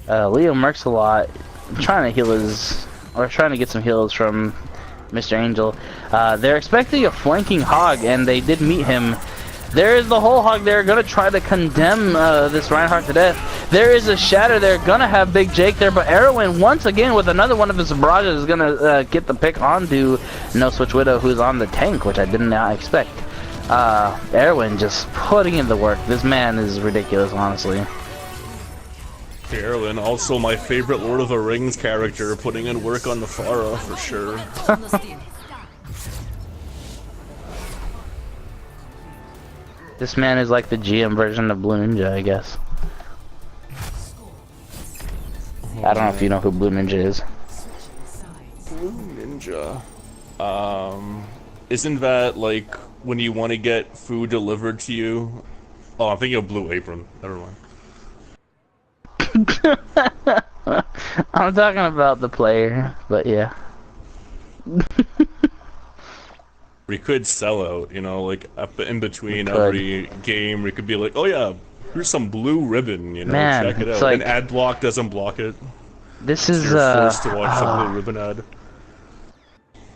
Speaker 3: Leo Mercs a lot, trying to get some heals from Mr. Angel. They're expecting a flanking hog, and they did meet him. There is the whole hog. They're gonna try to condemn this Reinhardt to death. There is a shatter. They're gonna have Big Jake there, but Erwin once again with another one of his barrages is gonna get the pick onto No Switch Widow, who's on the tank, which I did not expect. Erwin just putting in the work. This man is ridiculous, honestly.
Speaker 7: Erwin, also my favorite Lord of the Rings character, putting in work on the Pharah for sure.
Speaker 3: This man is like the GM version of Blue Ninja, I guess. I don't know if you know who Blue Ninja is.
Speaker 7: Blue Ninja. Isn't that like when you want to get food delivered to you? Oh, I'm thinking of Blue Apron. Never mind.
Speaker 3: I'm talking about the player, but yeah.
Speaker 7: We could sell out, you know, like up in between every game. We could be like, oh yeah, here's some blue ribbon, you know,
Speaker 3: man,
Speaker 7: check it out.
Speaker 3: Like,
Speaker 7: and ad block doesn't block it.
Speaker 3: This is
Speaker 7: You're forced to watch the blue ribbon ad.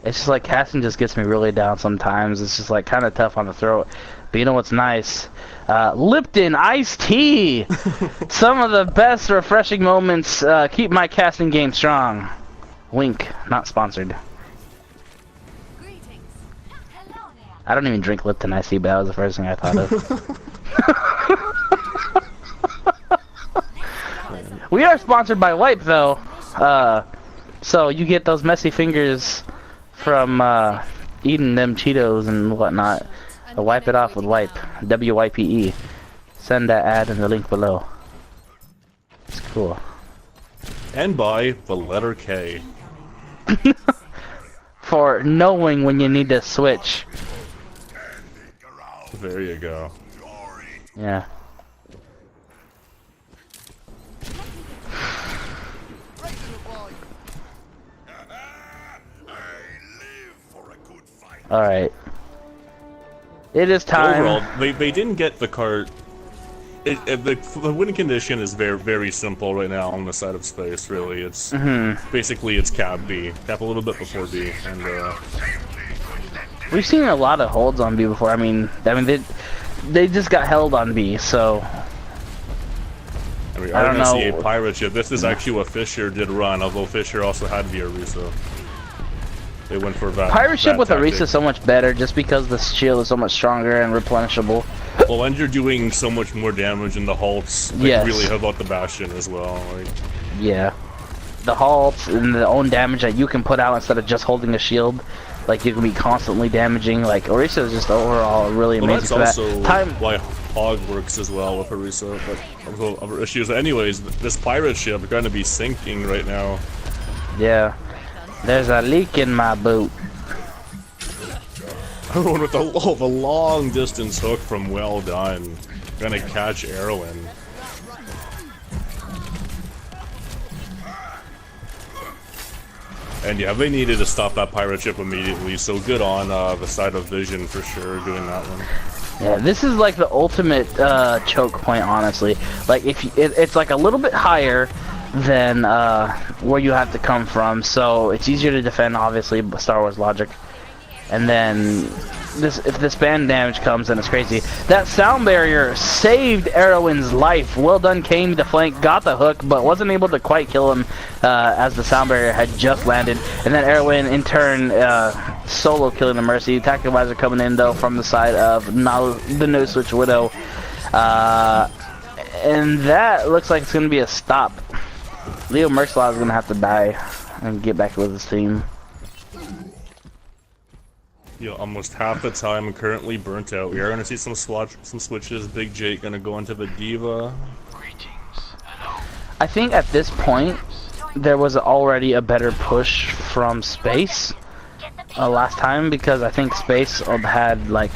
Speaker 3: It's just like casting just gets me really down sometimes. It's just like kind of tough on the throat. But you know what's nice? Lipton iced tea. Some of the best refreshing moments keep my casting game strong. Wink, not sponsored. I don't even drink Lipton iced tea, but that was the first thing I thought of. We are sponsored by Wipe though, so you get those messy fingers from eating them Cheetos and whatnot. Wipe it off with Wipe, WYPE. Send that ad in the link below. It's cool.
Speaker 7: And by the letter K.
Speaker 3: For knowing when you need to switch.
Speaker 7: There you go.
Speaker 3: Yeah. Alright. It is time.
Speaker 7: Overall, they didn't get the card. The winning condition is very, very simple right now on the side of space, really. It's basically it's cap B. Cap a little bit before B, and
Speaker 3: we've seen a lot of holds on B before. I mean they just got held on B, so
Speaker 7: I mean,
Speaker 3: I don't know.
Speaker 7: RNCA Pirate Ship. This is actually what Fisher did run, although Fisher also had Viaruso. They went for that.
Speaker 3: Pirate ship
Speaker 7: that
Speaker 3: with
Speaker 7: tactic.
Speaker 3: Orisa is so much better just because the shield is so much stronger and replenishable.
Speaker 7: Well, and you're doing so much more damage in the halts. Like,
Speaker 3: Yes.
Speaker 7: really, how about the Bastion as well? Like,
Speaker 3: Yeah. The halts and the own damage that you can put out instead of just holding a shield. Like, you can be constantly damaging. Like, Orisa is just overall really
Speaker 7: well,
Speaker 3: amazing
Speaker 7: that's
Speaker 3: for
Speaker 7: also
Speaker 3: that. Time.
Speaker 7: why Hog works as well with Orisa. But also other issues. Anyways, this pirate ship is going to be sinking right now.
Speaker 3: Yeah. There's a leak in my boot.
Speaker 7: Everyone with the long distance hook from Well Done. Gonna catch Erwin. And yeah, they needed to stop that pirate ship immediately, so good on the side of Vision for sure doing that one.
Speaker 3: Yeah, this is like the ultimate choke point, honestly. Like, if you, it's like a little bit higher than where you have to come from, so it's easier to defend, obviously, Star Wars logic. And then if this band damage comes, then it's crazy. That sound barrier saved Erwin's life. Well Done came to flank, got the hook, but wasn't able to quite kill him as the sound barrier had just landed. And then Erwin, in turn, solo killing the Mercy. Tactical Advisor coming in, though, from the side of the No Switch Widow. And that looks like it's going to be a stop. Leo Mercilot is going to have to die and get back with his team.
Speaker 7: Yeah, almost half the time currently burnt out. We are going to see some switches. Big Jake going to go into the Diva.
Speaker 3: I think at this point, there was already a better push from Space last time, because I think Space had like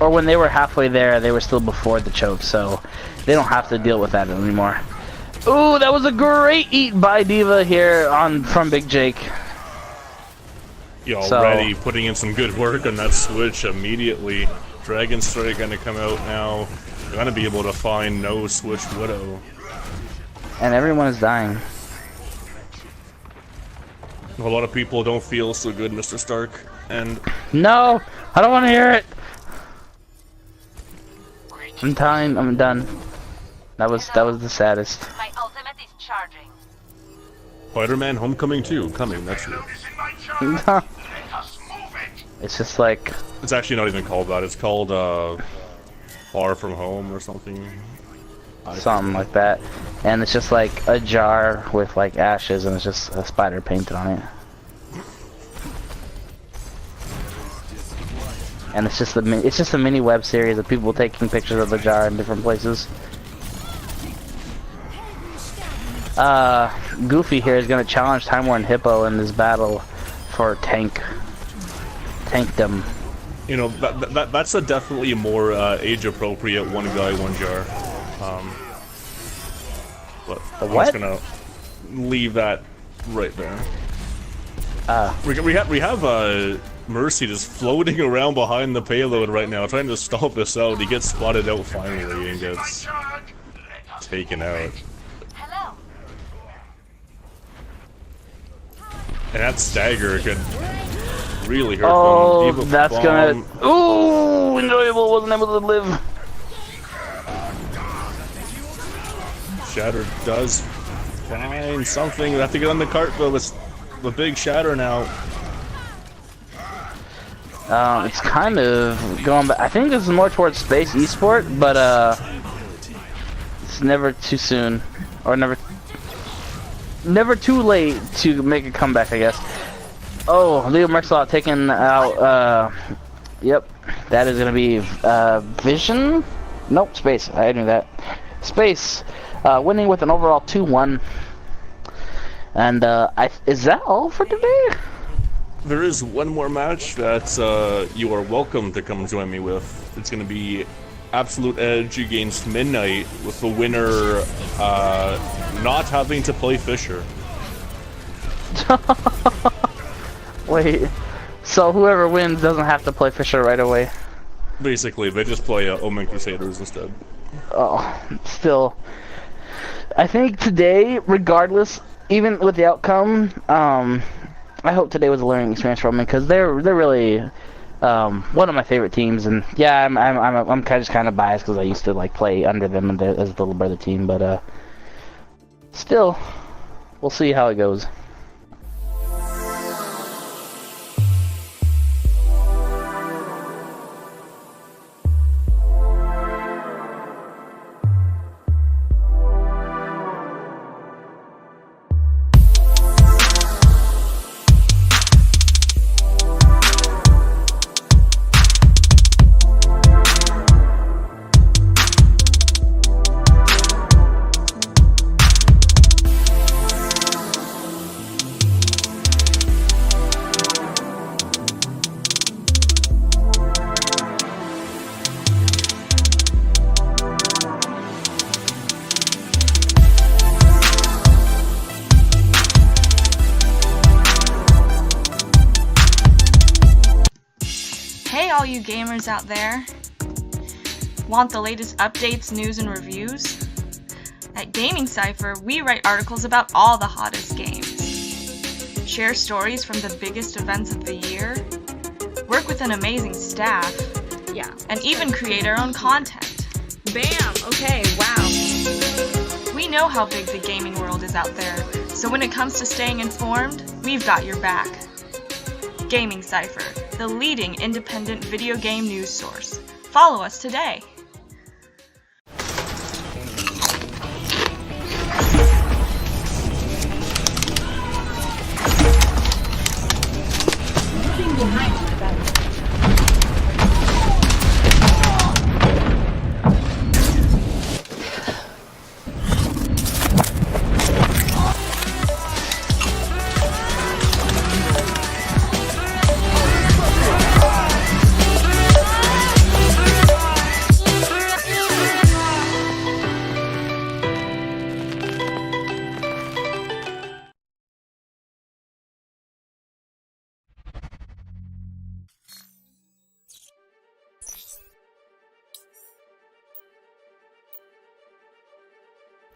Speaker 3: or when they were halfway there, they were still before the choke, so they don't have to deal with that anymore. Ooh, that was a great eat by Diva here from Big Jake.
Speaker 7: Yeah, already putting in some good work on that switch immediately. Dragon Strike gonna come out now. They're gonna be able to find No Switch Widow.
Speaker 3: And everyone is dying.
Speaker 7: A lot of people don't feel so good, Mr. Stark. And
Speaker 3: No, I don't want to hear it. I'm done. That was the saddest.
Speaker 9: My ultimate is charging.
Speaker 7: Spider-Man Homecoming 2 coming next year.
Speaker 3: It's just like,
Speaker 7: It's actually not even called that. It's called Far From Home or something.
Speaker 3: something like that, and it's just like a jar with like ashes, and it's just a spider painted on it. And it's just a mini web series of people taking pictures of the jar in different places. Goofy here is going to challenge Time War and Hippo in this battle for tankdom.
Speaker 7: You know, that's a definitely more age-appropriate one guy, one jar. But I'm just gonna leave that right there. We have Mercy just floating around behind the payload right now, trying to stop this out. He gets spotted out finally and gets taken out. And that stagger could really hurt
Speaker 3: Oh,
Speaker 7: them.
Speaker 3: that's gonna... Ooh, enjoyable, wasn't able to live.
Speaker 7: Shatter does find something. We have to get on the cart though. It's the big Shatter now.
Speaker 3: It's kind of going back. I think this is more towards Space Esport, but it's never too soon, or never too late to make a comeback, I guess. Oh, Leo Mercilot taking out. Yep, that is gonna be Vision. Nope, Space. I knew that. Space winning with an overall 2-1. And is that all for today?
Speaker 7: There is one more match that you are welcome to come join me with. It's going to be Absolute Edge against Midnight, with the winner not having to play Fisher.
Speaker 3: Wait, so whoever wins doesn't have to play Fisher right away?
Speaker 7: Basically, they just play Omen Crusaders instead.
Speaker 3: Oh, still. I think today, regardless, even with the outcome, I hope today was a learning experience for me, because they're really one of my favorite teams, and yeah, I'm kind of biased because I used to like play under them as the little brother team, but still, we'll see how it goes.
Speaker 4: all you gamers out there? Want the latest updates, news, and reviews? At Gaming Cypher, we write articles about all the hottest games. Share stories from the biggest events of the year. Work with an amazing staff.
Speaker 5: Yeah.
Speaker 4: And even create our own content.
Speaker 5: Bam! Okay, wow.
Speaker 4: We know how big the gaming world is out there, so when it comes to staying informed, we've got your back. Gaming Cypher, the leading independent video game news source. Follow us today.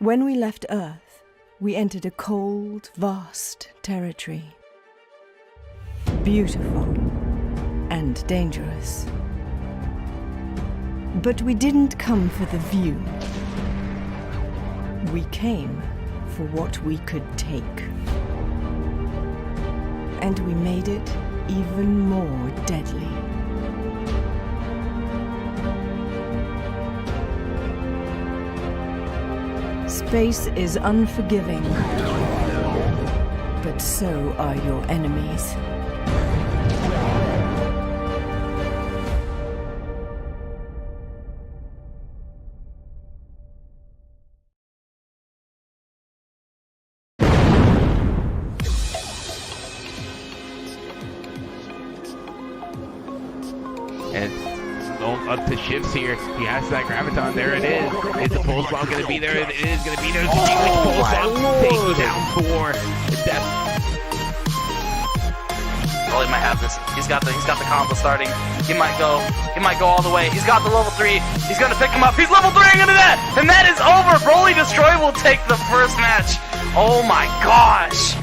Speaker 1: When we left Earth, we entered a cold, vast territory. Beautiful and dangerous. But we didn't come for the view. We came for what we could take. And we made it even more deadly. Space is unforgiving, but so are your enemies.
Speaker 2: And going up to shifts here. He has that graviton. There it is. Is the pulse bomb going to be there? It is going to be there. Pulse bomb taking down Thor.
Speaker 3: Broly might have this. He's got the combo starting. He might go all the way. He's got the level 3. He's gonna pick him up. He's level 3 into that! And that is over! Broly Destroy will take the first match. Oh my gosh!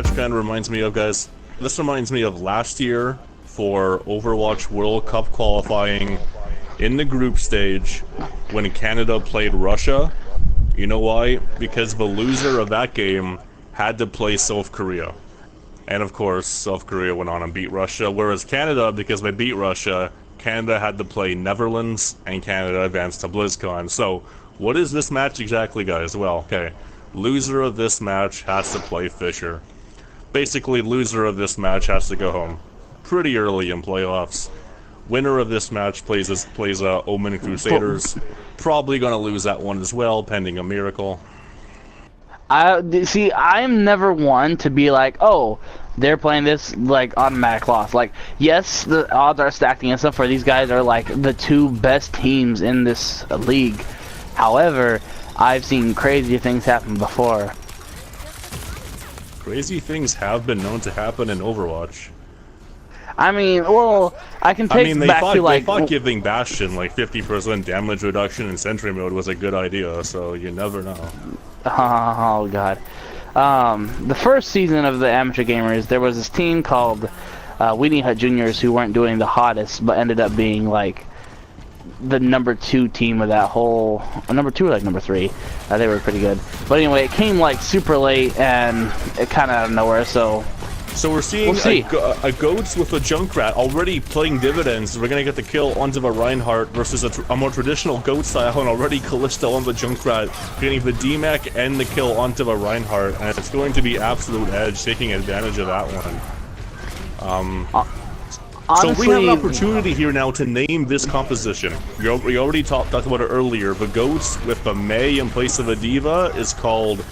Speaker 7: match kind of reminds me of, guys? This reminds me of last year for Overwatch World Cup qualifying in the group stage when Canada played Russia. You know why? Because the loser of that game had to play South Korea. And of course, South Korea went on and beat Russia, whereas Canada, because they beat Russia, Canada had to play Netherlands, and Canada advanced to BlizzCon. So, what is this match exactly, guys? Well, okay, loser of this match has to play Fisher. Basically, loser of this match has to go home pretty early in playoffs. Winner of this match plays Omen Crusaders. Probably gonna lose that one as well, pending a miracle.
Speaker 3: See, I'm never one to be like, oh, they're playing this like automatic loss. Like, yes, the odds are stacked against them, for these guys are like the two best teams in this league. However, I've seen crazy things happen before.
Speaker 7: Crazy things have been known to happen in Overwatch.
Speaker 3: I mean, well, I can take back to like...
Speaker 7: they thought giving Bastion like 50% damage reduction in Sentry mode was a good idea, so you never know.
Speaker 3: Oh, God. The first season of the Amateur Gamers, there was this team called Weenie Hut Juniors who weren't doing the hottest, but ended up being like the #2 team of that whole... #2 or like #3. They were pretty good. But anyway, it came like super late and it kind of out of nowhere, so...
Speaker 7: So we're seeing a Goats with a Junkrat already playing dividends. We're gonna get the kill onto the Reinhardt versus a more traditional Goat style, and already Callisto on the Junkrat getting the DMAC and the kill onto the Reinhardt, and it's going to be absolute edge taking advantage of that one.
Speaker 3: Honestly,
Speaker 7: so we have an opportunity here now to name this composition. We already talked about it earlier. The Goats with the Mei in place of a Diva is called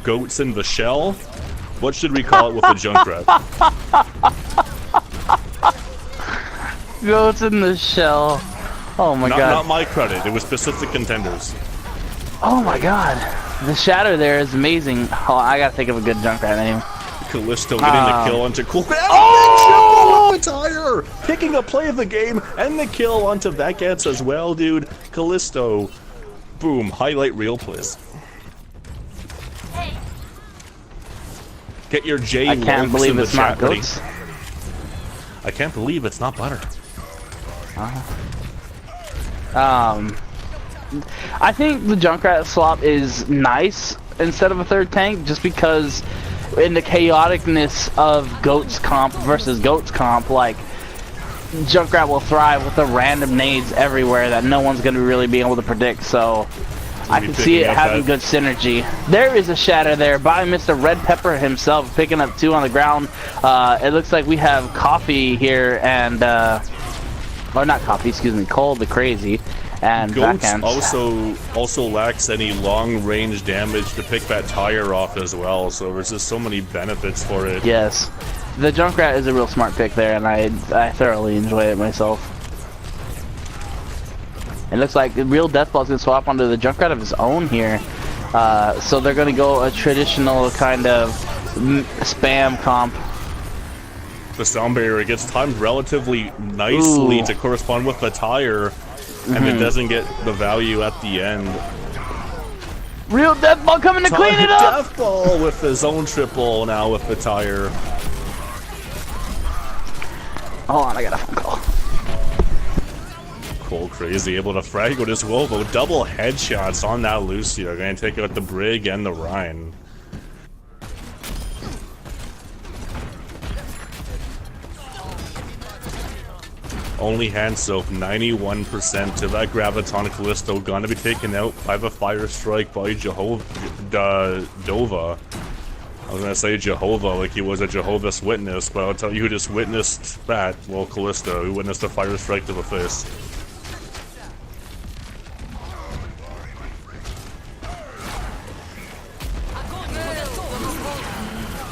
Speaker 7: Goats in the Shell. What should we call it with the Junkrat?
Speaker 3: Goats in the Shell. Oh my god.
Speaker 7: Not my credit, it was specific contenders.
Speaker 3: Oh my god. The shadow there is amazing. Oh, I gotta think of a good Junkrat name.
Speaker 7: Callisto getting the kill onto Tire! Picking a play of the game and the kill onto Vekats as well, dude. Callisto. Boom. Highlight reel, please. Get your J.
Speaker 3: I can't believe it's not Goats.
Speaker 7: I can't believe it's not butter.
Speaker 3: I think the Junkrat swap is nice instead of a third tank, just because in the chaoticness of Goats comp versus Goats comp, like, Junkrat will thrive with the random nades everywhere that no one's gonna really be able to predict, so I can see it having good synergy. There is a shatter there by Mr. Red Pepper himself, picking up 2 on the ground. It looks like we have Coffee here and, or not Coffee, excuse me, Cole the Crazy, and
Speaker 7: Goats
Speaker 3: Backhands.
Speaker 7: also lacks any long-range damage to pick that tire off as well, so there's just so many benefits for it.
Speaker 3: Yes, the Junkrat is a real smart pick there, and I thoroughly enjoy it myself. It looks like the real Deathball's gonna swap onto the Junkrat of his own here. So they're gonna go a traditional kind of spam comp.
Speaker 7: The sound barrier gets timed relatively nicely to correspond with the tire, and it doesn't get the value at the end.
Speaker 3: Real Deathball coming to clean it up!
Speaker 7: Deathball with his own triple now with the tire.
Speaker 3: Hold on, I got a phone call.
Speaker 7: Cole Crazy able to frag with his Wolvo. Double headshots on that Lucio. Gonna take out the Brig and the Rhine. Only hand soap, 91% to that Graviton Callisto. Gonna be taken out by the Fire Strike by Dova. I was gonna say Jehovah like he was a Jehovah's Witness, but I'll tell you who just witnessed that. Well, Callisto, who witnessed a Fire Strike to the face.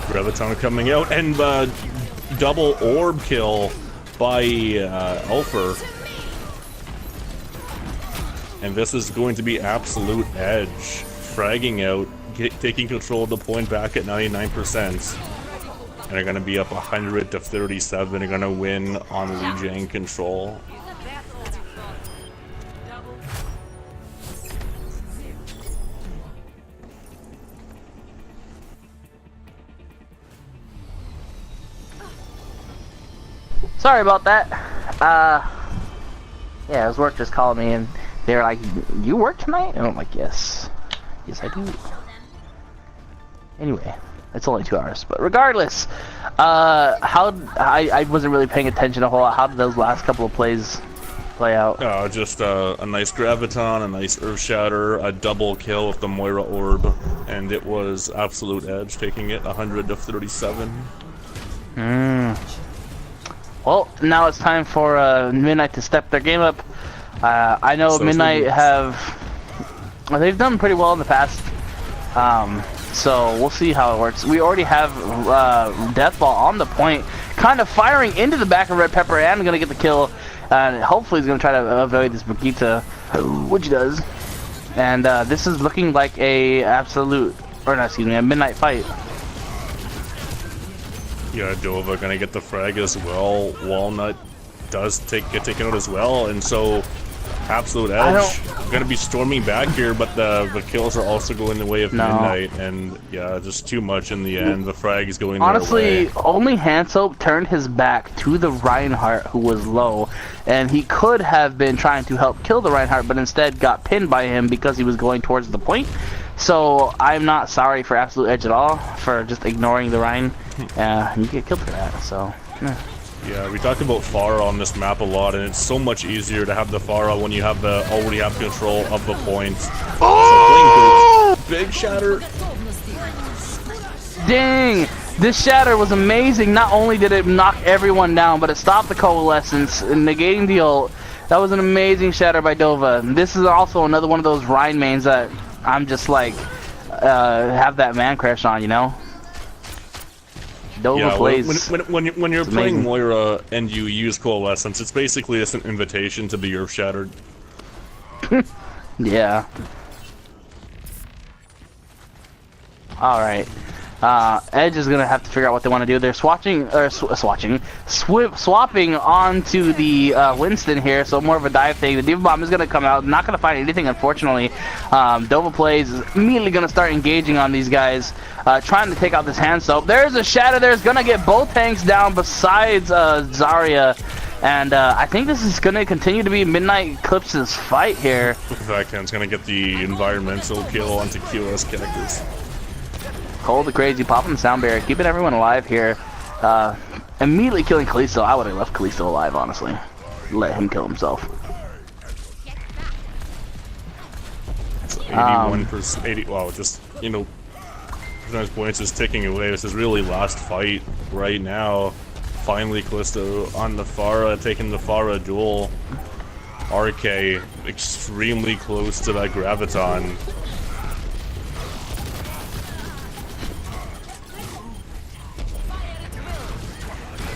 Speaker 7: Graviton coming out, and double orb kill by Ulfer. And this is going to be absolute edge. Fragging out, taking control of the point back at 99%. And they're going to be up 100 to 37. They're going to win on Lijiang control.
Speaker 3: Sorry about that. Yeah, it was work just calling me and they were like, "You work tonight?" And I'm like, "Yes, yes I do." Anyway, it's only 2 hours, but regardless, I wasn't really paying attention a whole lot. How did those last couple of plays play out?
Speaker 7: Just a nice graviton, a nice earth shatter, a double kill with the Moira orb, and it was absolute edge taking it 100 to 37.
Speaker 3: Well, now it's time for Midnight to step their game up. I know
Speaker 7: So
Speaker 3: Midnight they've done pretty well in the past. So we'll see how it works. We already have Deathball on the point, kind of firing into the back of Red Pepper and gonna get the kill. And hopefully he's gonna try to avoid this Brigitte, which he does. And this is looking like a a Midnight fight.
Speaker 7: Yeah, Dova gonna get the frag as well. Walnut does get taken out as well, and so absolute edge gonna be storming back here, but the kills are also going the way of Midnight, and yeah, just too much in the end. The frag is going
Speaker 3: Honestly,
Speaker 7: their way.
Speaker 3: only Hansoap turned his back to the Reinhardt, who was low, and he could have been trying to help kill the Reinhardt, but instead got pinned by him because he was going towards the point. So I'm not sorry for Absolute Edge at all for just ignoring the Rein. You get killed for that. So.
Speaker 7: Yeah, we talked about Pharah on this map a lot, and it's so much easier to have the Pharah when you have already have control of the point.
Speaker 3: Oh!
Speaker 7: So big shatter.
Speaker 3: Dang! This shatter was amazing. Not only did it knock everyone down, but it stopped the coalescence and negating the ult. That was an amazing shatter by Dova. This is also another one of those Rhine mains that I'm just like have that man crush on, you know. Dova plays.
Speaker 7: When you're playing Moira and you use Coalescence, it's basically just an invitation to be Earth Shattered.
Speaker 3: Yeah. Alright. Edge is gonna have to figure out what they want to do. They're swapping onto the Winston here, so more of a dive thing. The Diva Bomb is gonna come out, not gonna find anything, unfortunately. Dova plays is immediately gonna start engaging on these guys, trying to take out this hand soap. There's a shatter there, it's gonna get both tanks down besides Zarya. And I think this is gonna continue to be Midnight Eclipse's fight here.
Speaker 7: Vactan's gonna get the environmental kill onto QS Cactus.
Speaker 3: Cole the Crazy popping the sound barrier, keeping everyone alive here. Immediately killing Kalisto. I would have left Kalisto alive, honestly. Let him kill himself.
Speaker 7: So 81%, 80. Wow, just percentage points is ticking away. This is really last fight right now. Finally, Kalisto on the Pharah, taking the Pharah duel. RK extremely close to that Graviton.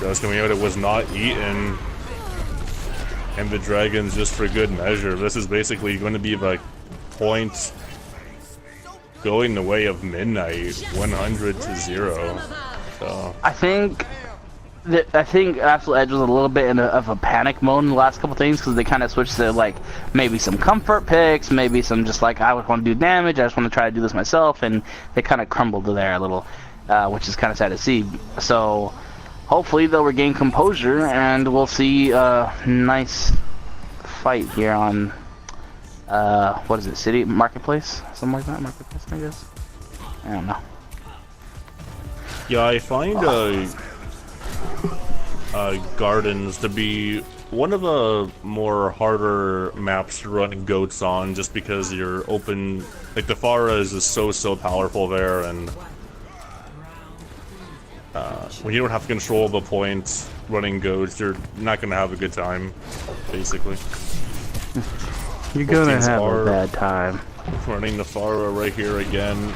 Speaker 7: Just coming out, it was not eaten, and the Dragons just for good measure. This is basically going to be the point going the way of Midnight, 100 to 0. So
Speaker 3: I think Absolute Edge was a little bit of a panic mode in the last couple things because they kind of switched to like maybe some comfort picks, maybe some just like I want to do damage, I just want to try to do this myself, and they kind of crumbled to there a little, which is kind of sad to see. So hopefully they'll regain composure and we'll see a nice fight here on what is it, City Marketplace, something like that. Marketplace, I guess. I don't know.
Speaker 7: yeah, I find Gardens to be one of the more harder maps to run goats on, just because you're open, like the Pharah is so powerful there, and when you don't have control of the point running goats, you're not gonna have a good time, basically.
Speaker 3: You're gonna have a bad time.
Speaker 7: Running the Pharah right here again.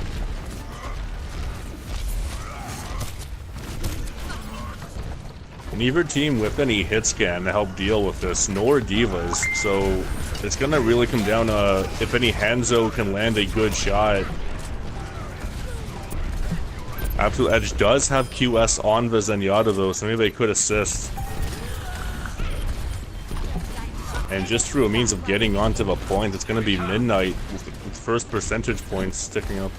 Speaker 7: Neither team with any hit scan to help deal with this, nor divas, so it's gonna really come down to if any Hanzo can land a good shot. Absolute Edge does have QS on the Zenyatta though, so maybe they could assist. And just through a means of getting onto the point, it's gonna be Midnight with first percentage points sticking up.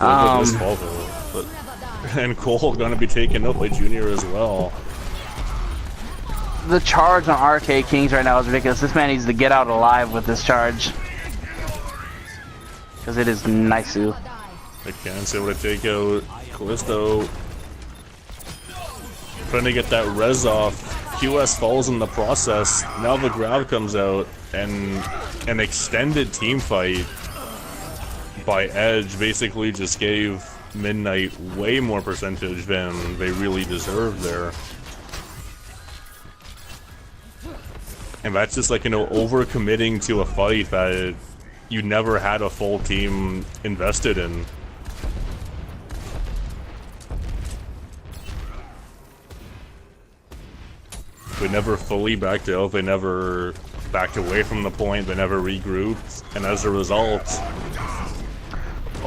Speaker 7: Look at this fall though. But and Cole gonna be taken out by Junior as well.
Speaker 3: The charge on RK Kings right now is ridiculous. This man needs to get out alive with this charge. Because it is Naisu.
Speaker 7: I can't say what to take out. Callisto trying to get that res off. QS falls in the process. Now the grab comes out, and an extended team fight by Edge basically just gave Midnight way more percentage than they really deserved there. And that's just like, you know, over-committing to a fight that you never had a full team invested in. They never fully backed out, they never backed away from the point, they never regrouped, and as a result...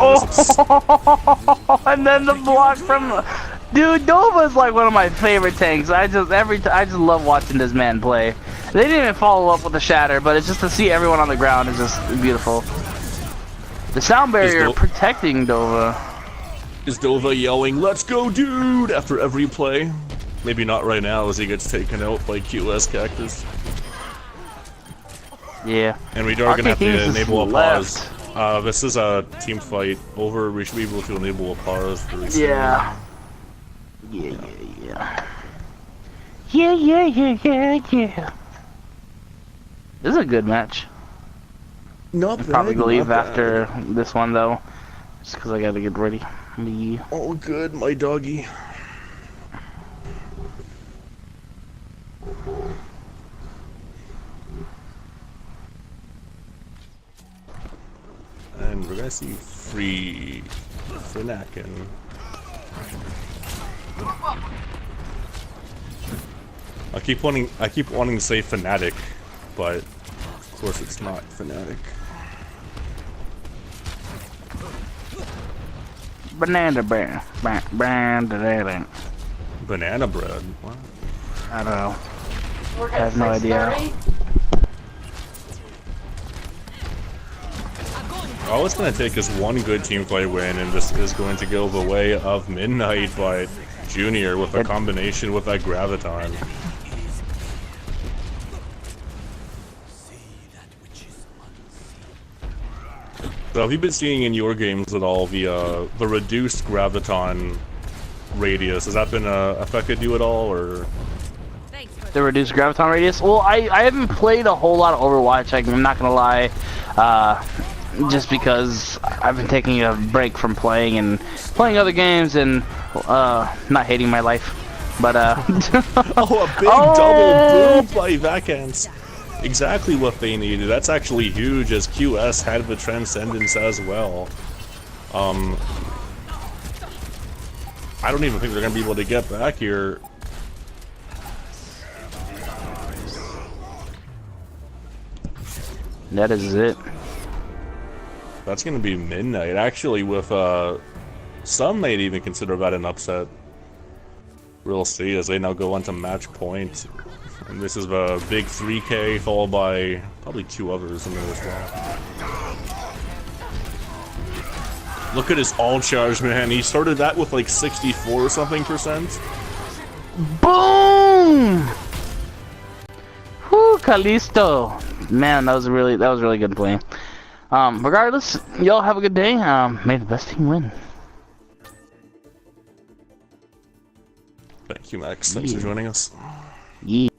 Speaker 3: Oh, and then the block from... Dude, Nova's like one of my favorite tanks. I just love watching this man play. They didn't even follow up with the shatter, but it's just to see everyone on the ground is just beautiful. The sound barrier protecting Dova.
Speaker 7: Is Dova yelling, "Let's go, dude!" after every play? Maybe not right now as he gets taken out by QS Cactus.
Speaker 3: Yeah.
Speaker 7: And we are gonna have to enable a pause. This is a team fight. We should be able to enable a pause for resetting.
Speaker 3: Yeah. Yeah. This is a good match.
Speaker 7: Not bad.
Speaker 3: Probably gonna leave after this one though, just because I gotta get ready.
Speaker 7: Oh, good, my doggy. And we're gonna see free Finakin. I keep wanting to say Fnatic, but of course it's not Fnatic.
Speaker 3: Banana bread.
Speaker 7: Banana bread? What?
Speaker 3: I don't know. I have no idea.
Speaker 7: All it's going to take is one good teamfight win, and this is going to go the way of Midnight by Junior with a combination with that Graviton. So have you been seeing in your games at all the reduced Graviton radius? Has that been affected you at all, or...?
Speaker 3: The reduced Graviton radius? Well, I haven't played a whole lot of Overwatch, I'm not gonna lie. Just because I've been taking a break from playing and playing other games and not hating my life. But
Speaker 7: oh, a big double boom by Vacants. Exactly what they needed. That's actually huge, as QS had the Transcendence as well. I don't even think they're gonna be able to get back here.
Speaker 3: That is it.
Speaker 7: That's gonna be Midnight. Actually, with some might even consider that an upset. We'll see as they now go on to match point. And this is the big 3K followed by probably two others in there as well. Look at his all charge, man. He started that with like 64 or something %.
Speaker 3: Boom! Whoo, Callisto. Man, that was really good play. Regardless, y'all have a good day. May the best team win.
Speaker 7: Thank you, Max. Thanks for joining us.
Speaker 3: Yeah.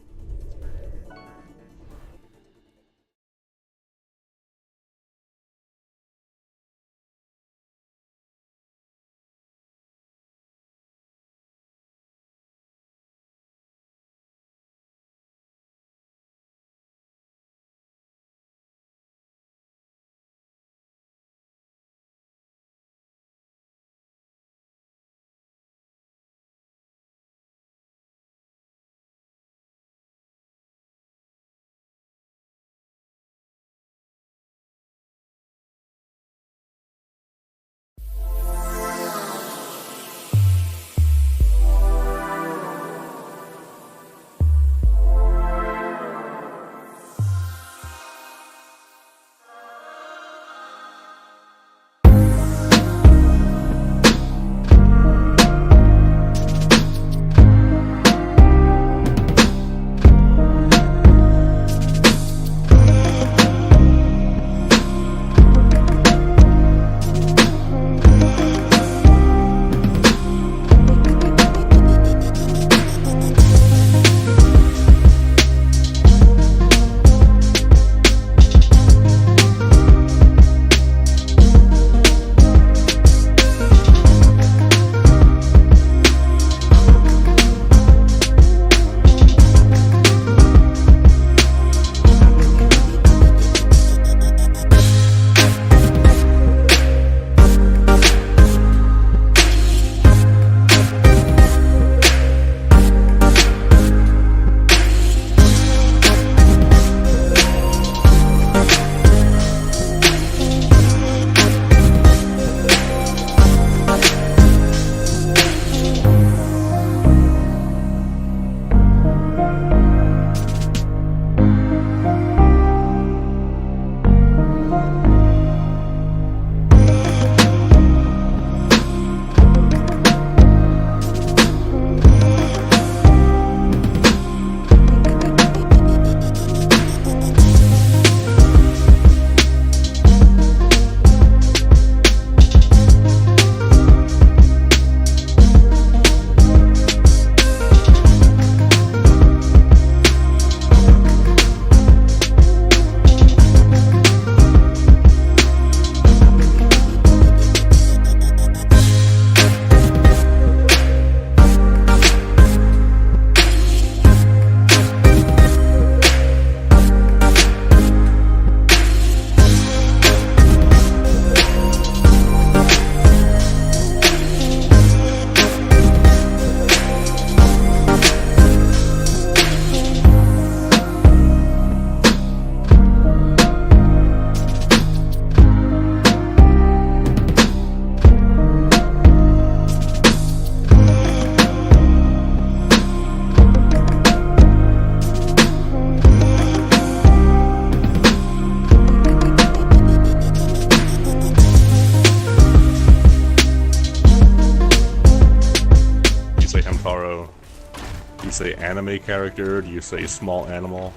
Speaker 7: you say anime character? Do you say small animal?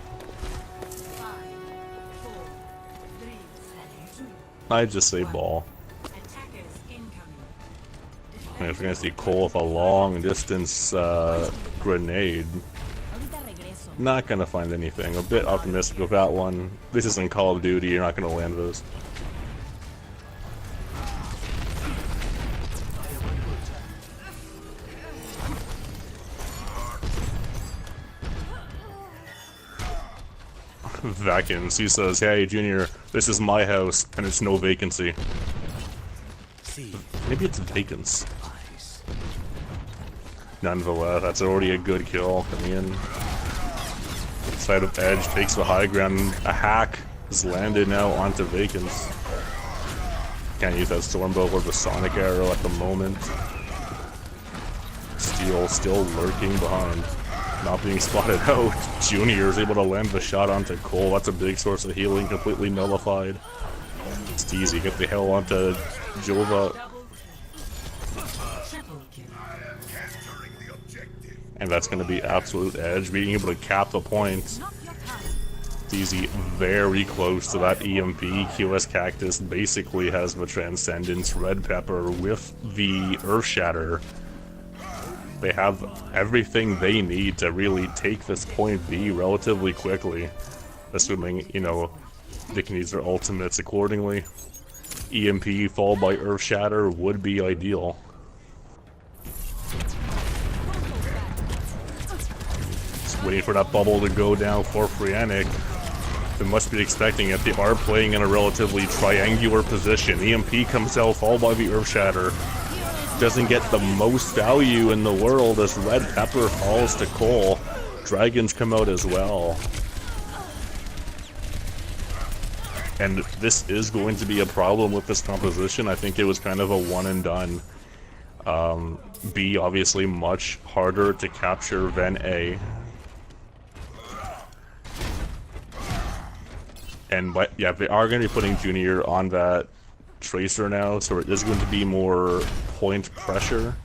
Speaker 7: I'd just say ball. And if you're gonna see Cole with a long distance grenade, not gonna find anything. A bit optimistic with that one. This isn't Call of Duty, you're not gonna land those. Vacuums. He says, "Hey, Junior, this is my house, and it's no vacancy." Maybe it's vacants. Nonetheless, that's already a good kill coming in. Side of Edge takes the high ground. A hack is landed now onto vacants. Can't use that Stormbolt or the Sonic Arrow at the moment. Steel still lurking behind. Not being spotted out. Junior is able to land the shot onto Cole. That's a big source of healing, completely nullified. It's easy. Get the hell onto Jova. And that's going to be absolute Edge, being able to cap the point. It's easy, very close to that EMP. QS Cactus basically has the Transcendence. Red Pepper with the Earth Shatter. They have everything they need to really take this point B relatively quickly. Assuming, you know, they can use their ultimates accordingly. EMP followed by Earth Shatter would be ideal. Just waiting for that bubble to go down for Frianic. They must be expecting it. They are playing in a relatively triangular position. EMP comes out, followed by the Earth Shatter. Doesn't get the most value in the world as Red Pepper falls to Cole. Dragons come out as well. And this is going to be a problem with this composition. I think it was kind of a one and done. B obviously much harder to capture than A. And but yeah, they are going to be putting Junior on that Tracer now, so it is going to be more point pressure.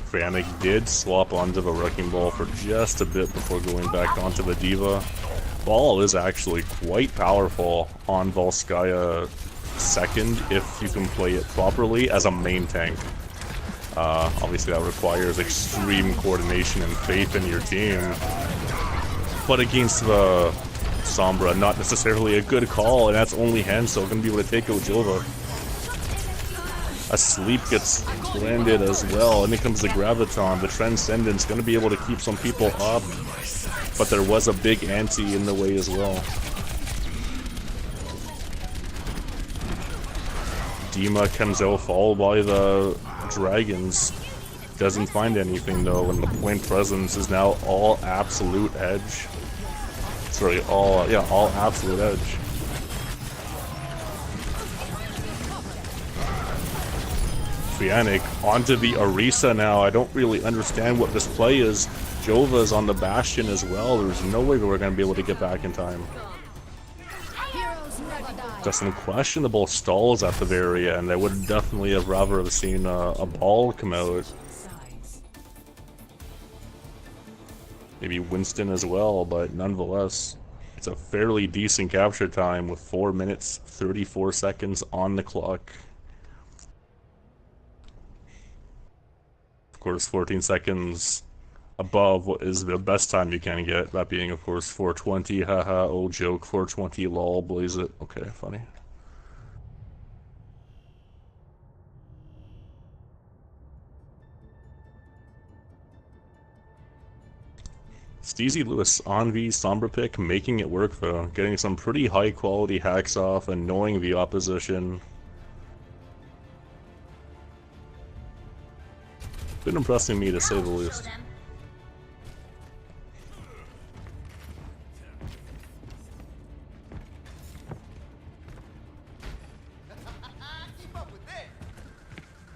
Speaker 7: Frianic did swap onto the Wrecking Ball for just a bit before going back onto the Diva. Ball is actually quite powerful on Volskaya second if you can play it properly as a main tank. Obviously that requires extreme coordination and faith in your team. But against the Sombra, not necessarily a good call, and that's only Hansel going to be able to take out Jova. A sleep gets landed as well, and then comes the Graviton. The Transcendence going to be able to keep some people up, but there was a big anti in the way as well. Dima comes out followed by the Dragons. Doesn't find anything though, and the point presence is now all absolute Edge. Sorry, all absolute Edge. Frianic onto the Orisa now. I don't really understand what this play is. Jova's on the Bastion as well. There's no way that we're going to be able to get back in time. Just some questionable stalls at the very end. I would definitely have rather have seen a ball come out. Maybe Winston as well, but nonetheless, it's a fairly decent capture time with 4 minutes, 34 seconds on the clock. Of course, 14 seconds above what is the best time you can get, that being, of course, 420, haha, old joke, 420, lol, blaze it. Okay, funny. Steezy Lewis on the Sombra pick, making it work though, getting some pretty high quality hacks off, annoying the opposition. Been impressing me to say the least.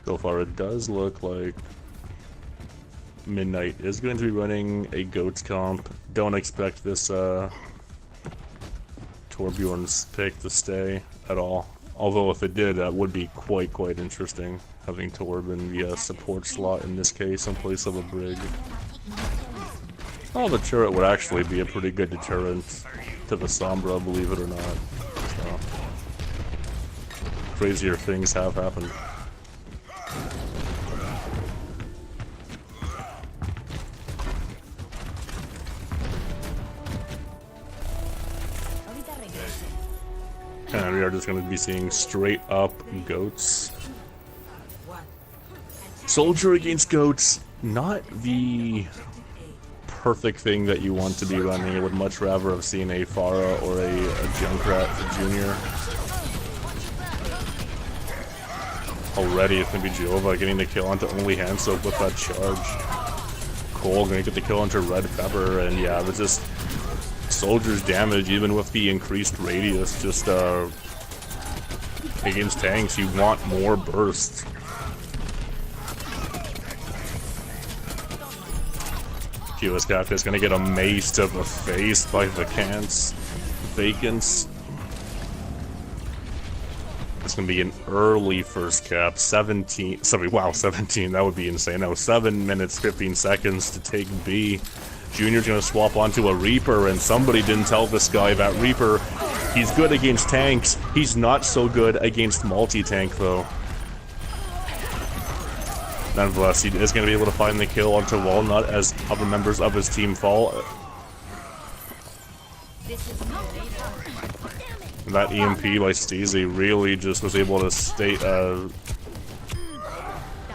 Speaker 7: So far it does look like Midnight is going to be running a Goats comp. Don't expect this Torbjorn's pick to stay at all. Although if it did, that would be quite interesting. having Torben be a support slot in this case in place of a Brig. Oh, the turret would actually be a pretty good deterrent to the Sombra, believe it or not. So, crazier things have happened. And we are just going to be seeing straight up goats. Soldier against goats, not the perfect thing that you want to be running. I would much rather have seen a Pharah or a Junkrat for Junior. Already it's going to be Jova getting the kill onto only hand soap with that charge. Cole going to get the kill onto Red Pepper, and yeah, it's just Soldier's damage, even with the increased radius, just against tanks, you want more burst. QS Cactus gonna get a mace to the face by Vacants. It's gonna be an early first cap, 17, that would be insane. No, 7 minutes, 15 seconds to take B. Junior's gonna swap onto a Reaper, and somebody didn't tell this guy that Reaper, he's good against tanks, he's not so good against multi-tank though. Nonetheless, he is going to be able to find the kill onto Walnut as other members of his team fall. That EMP by Steezy really just was able to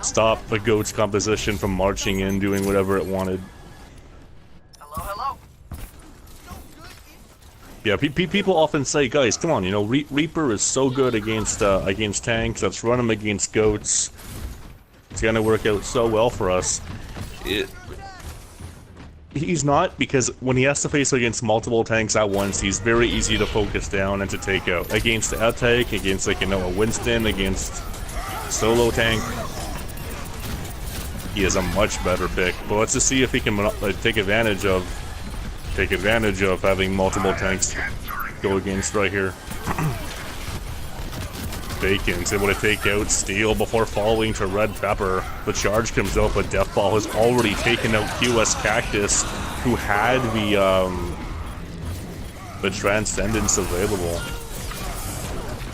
Speaker 7: stop the goat's composition from marching in, doing whatever it wanted.
Speaker 3: Hello.
Speaker 7: Yeah, people often say, guys, come on, you know, Reaper is so good against tanks. Let's run him against goats. It's gonna work out so well for us. He's not, because when he has to face against multiple tanks at once, he's very easy to focus down and to take out. Against a tank, against, like, you know, a Winston, against solo tank, he is a much better pick. But let's just see if he can take advantage of having multiple tanks go against right here. Bacon's able to take out Steel before falling to Red Pepper. The charge comes out, but Deathball has already taken out QS Cactus, who had the Transcendence available.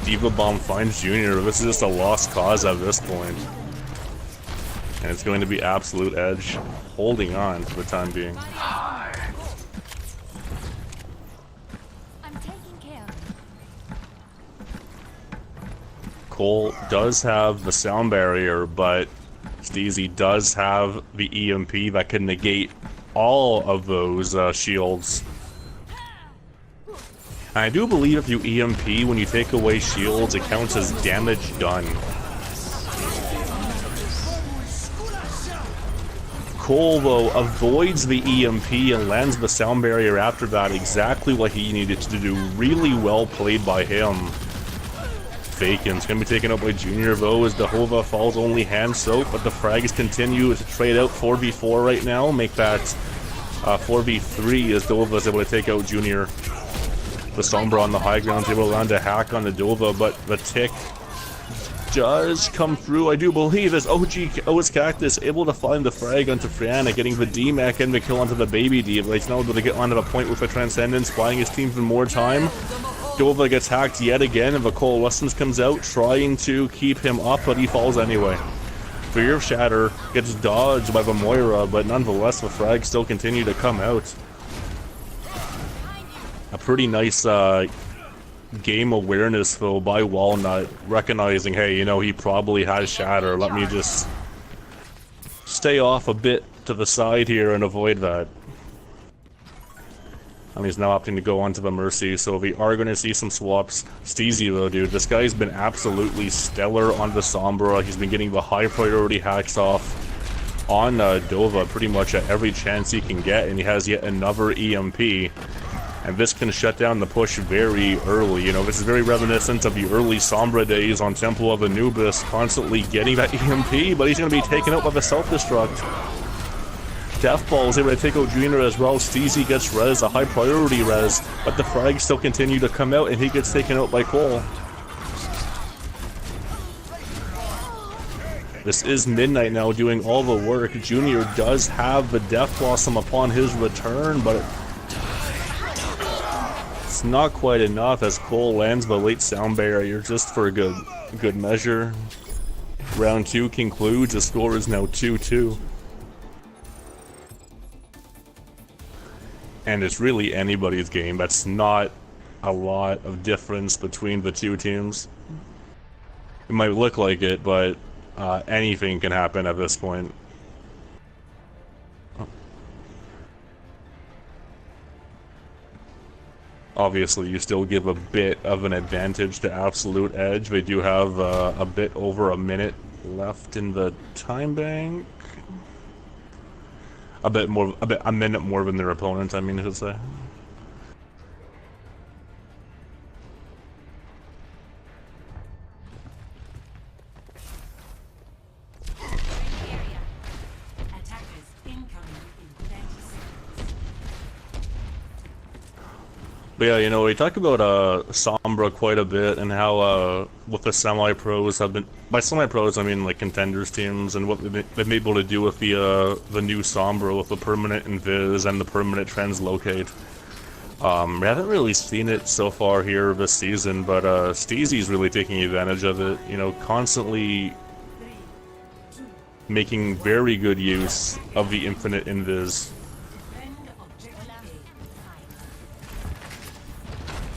Speaker 7: Diva Bomb finds Junior. This is just a lost cause at this point. And it's going to be Absolute Edge holding on for the time being. Cole does have the sound barrier, but Steezy does have the EMP that can negate all of those shields. And I do believe if you EMP, when you take away shields, it counts as damage done. Cole, though, avoids the EMP and lands the sound barrier after that, exactly what he needed to do. Really well played by him. Fakin's gonna be taken out by Junior, though, as Dehova falls only hand soap, but the frags continue to trade out 4v4 right now, make that 4v3 as Dova is able to take out Junior. The Sombra on the high ground is able to land a hack on the Dova, but the tick does come through, I do believe, as OS Cactus able to find the frag onto Friana, getting the D-Mac and the kill onto the baby D, but he's now able to get onto the point with the Transcendence, buying his team for more time. Dova gets hacked yet again, and Cole Lessons comes out, trying to keep him up, but he falls anyway. Fear of Shatter gets dodged by the Moira, but nonetheless, the frags still continue to come out. A pretty nice game awareness, though, by Walnut, recognizing, hey, you know, he probably has Shatter. Let me just stay off a bit to the side here and avoid that. And he's now opting to go onto the Mercy, so we are going to see some swaps. Steezy, though, dude, this guy's been absolutely stellar on the Sombra. He's been getting the high priority hacks off on Dova pretty much at every chance he can get, and he has yet another EMP. And this can shut down the push very early. You know, this is very reminiscent of the early Sombra days on Temple of Anubis, constantly getting that EMP, but he's going to be taken out by the self-destruct. Deathball is able to take out Junior as well. Steezy gets res, a high priority res, but the frags still continue to come out, and he gets taken out by Cole. This is Midnight now doing all the work. Junior does have the Death Blossom upon his return, but it's not quite enough as Cole lands the late sound barrier just for a good measure. Round 2 concludes. The score is now 2-2. And it's really anybody's game. That's not a lot of difference between the two teams. It might look like it, but anything can happen at this point. Obviously, you still give a bit of an advantage to Absolute Edge. They do have a bit over a minute left in the time bank. A minute more than their opponent, I mean to say. But yeah, you know, we talk about Sombra quite a bit and how what the semi-pros have been, by semi-pros I mean like contenders teams, and what they've been able to do with the new Sombra with the permanent invis and the permanent translocate. We haven't really seen it so far here this season, but Steezy's really taking advantage of it, you know, constantly making very good use of the infinite invis.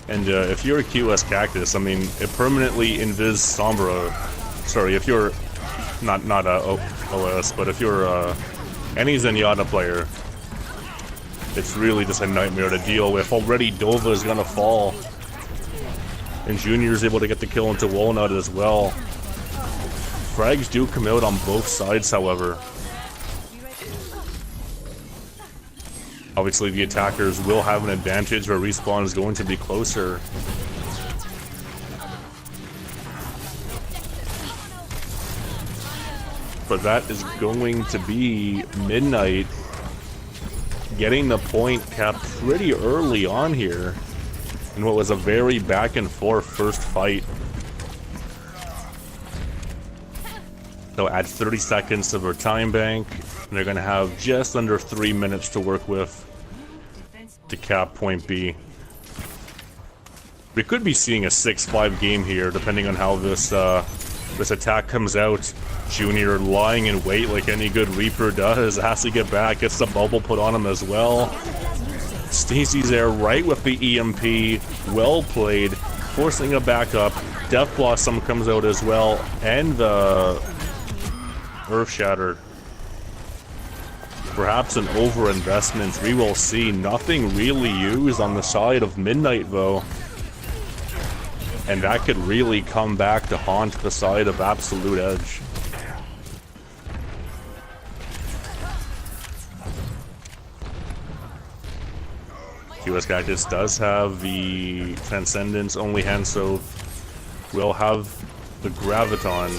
Speaker 7: And if you're a QS Cactus, I mean, it permanently invis Sombra. Sorry, if you're not OS, but if you're any Zenyatta player, it's really just a nightmare to deal with. Already Dova is gonna fall, and Junior's able to get the kill into Walnut as well. Frags do come out on both sides, however. Obviously, the attackers will have an advantage where respawn is going to be closer. But that is going to be Midnight getting the point cap pretty early on here in what was a very back and forth first fight. They'll add 30 seconds to their time bank, and they're going to have just under 3 minutes to work with to cap point B. We could be seeing a 6-5 game here, depending on how this this attack comes out. Junior lying in wait like any good Reaper does, has to get back, gets the bubble put on him as well. Stacy's there right with the EMP, well played, forcing a backup. Death Blossom comes out as well, and the Earth Shattered. Perhaps an overinvestment, we will see. Nothing really used on the side of Midnight though. And that could really come back to haunt the side of Absolute Edge. QS Cactus does have the Transcendence only hand, so we'll have the Graviton.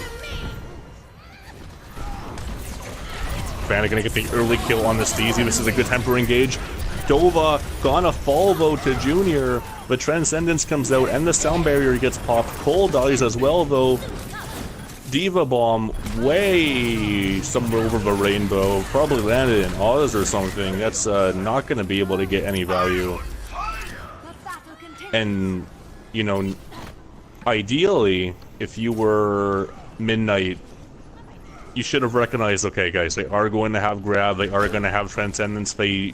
Speaker 7: Vanna gonna get the early kill on the Steezy. This is a good temper engage. Dova gonna fall though to Junior. The Transcendence comes out and the sound barrier gets popped. Cole dies as well though. Diva Bomb way somewhere over the rainbow. Probably landed in Oz or something. That's not gonna be able to get any value. And, you know, ideally, if you were Midnight, you should have recognized, okay guys, they are going to have grab, they are going to have Transcendence, they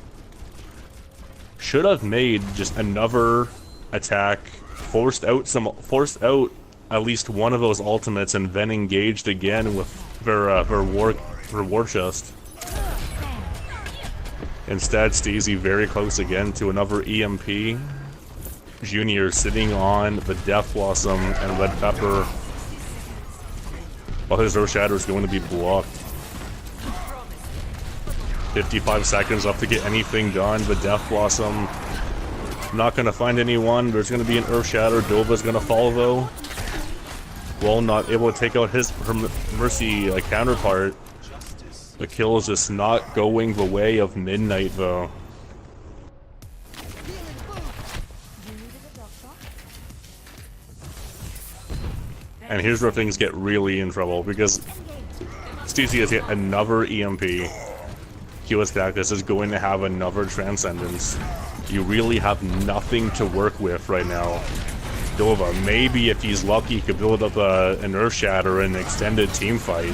Speaker 7: should have made just another attack, forced out at least one of those ultimates, and then engaged again with their war chest. Instead, Steezy very close again to another EMP. Junior sitting on the Death Blossom and Red Pepper, while his Earth Shatter is going to be blocked. 55 seconds left to get anything done. The Death Blossom not going to find anyone. There's going to be an Earth Shatter. Dova's going to fall though. Well, not able to take out her Mercy counterpart. The kill is just not going the way of Midnight though. And here's where things get really in trouble, because Steezy has yet another EMP. QS Cactus is going to have another Transcendence. You really have nothing to work with right now. Dova, maybe if he's lucky, he could build up an Earth Shatter and an extended team fight.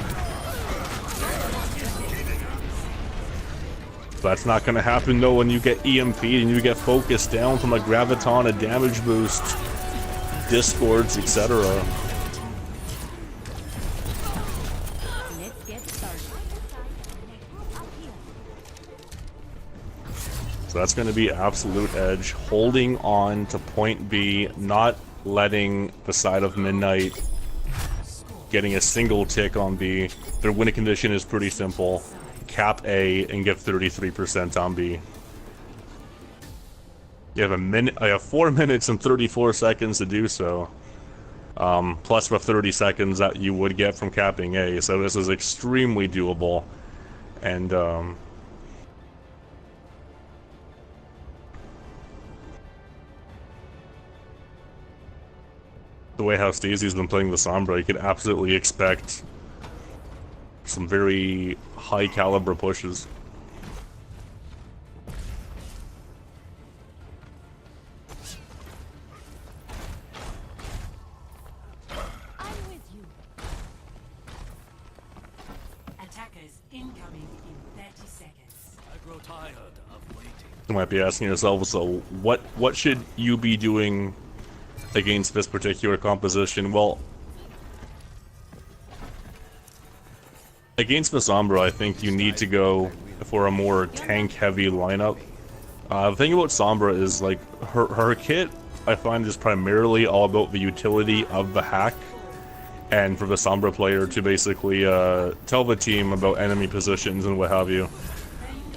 Speaker 7: That's not going to happen though when you get EMP and you get focused down from a Graviton, a damage boost, Discords, etc. So that's going to be absolute edge, holding on to point B, not letting the side of Midnight getting a single tick on B. Their winning condition is pretty simple. Cap A and get 33% on B. You have 4 minutes and 34 seconds to do so. Plus the 30 seconds that you would get from capping A. So this is extremely doable. And the way how Stacey's been playing the Sombra, you could absolutely expect some very high caliber pushes.
Speaker 6: I'm with you. Attackers incoming in 30 seconds.
Speaker 8: I grow tired of waiting.
Speaker 7: You might be asking yourself, so what should you be doing against this particular composition? Well, against the Sombra, I think you need to go for a more tank-heavy lineup. The thing about Sombra is, like, her kit, I find, is primarily all about the utility of the hack, and for the Sombra player to basically tell the team about enemy positions and what have you.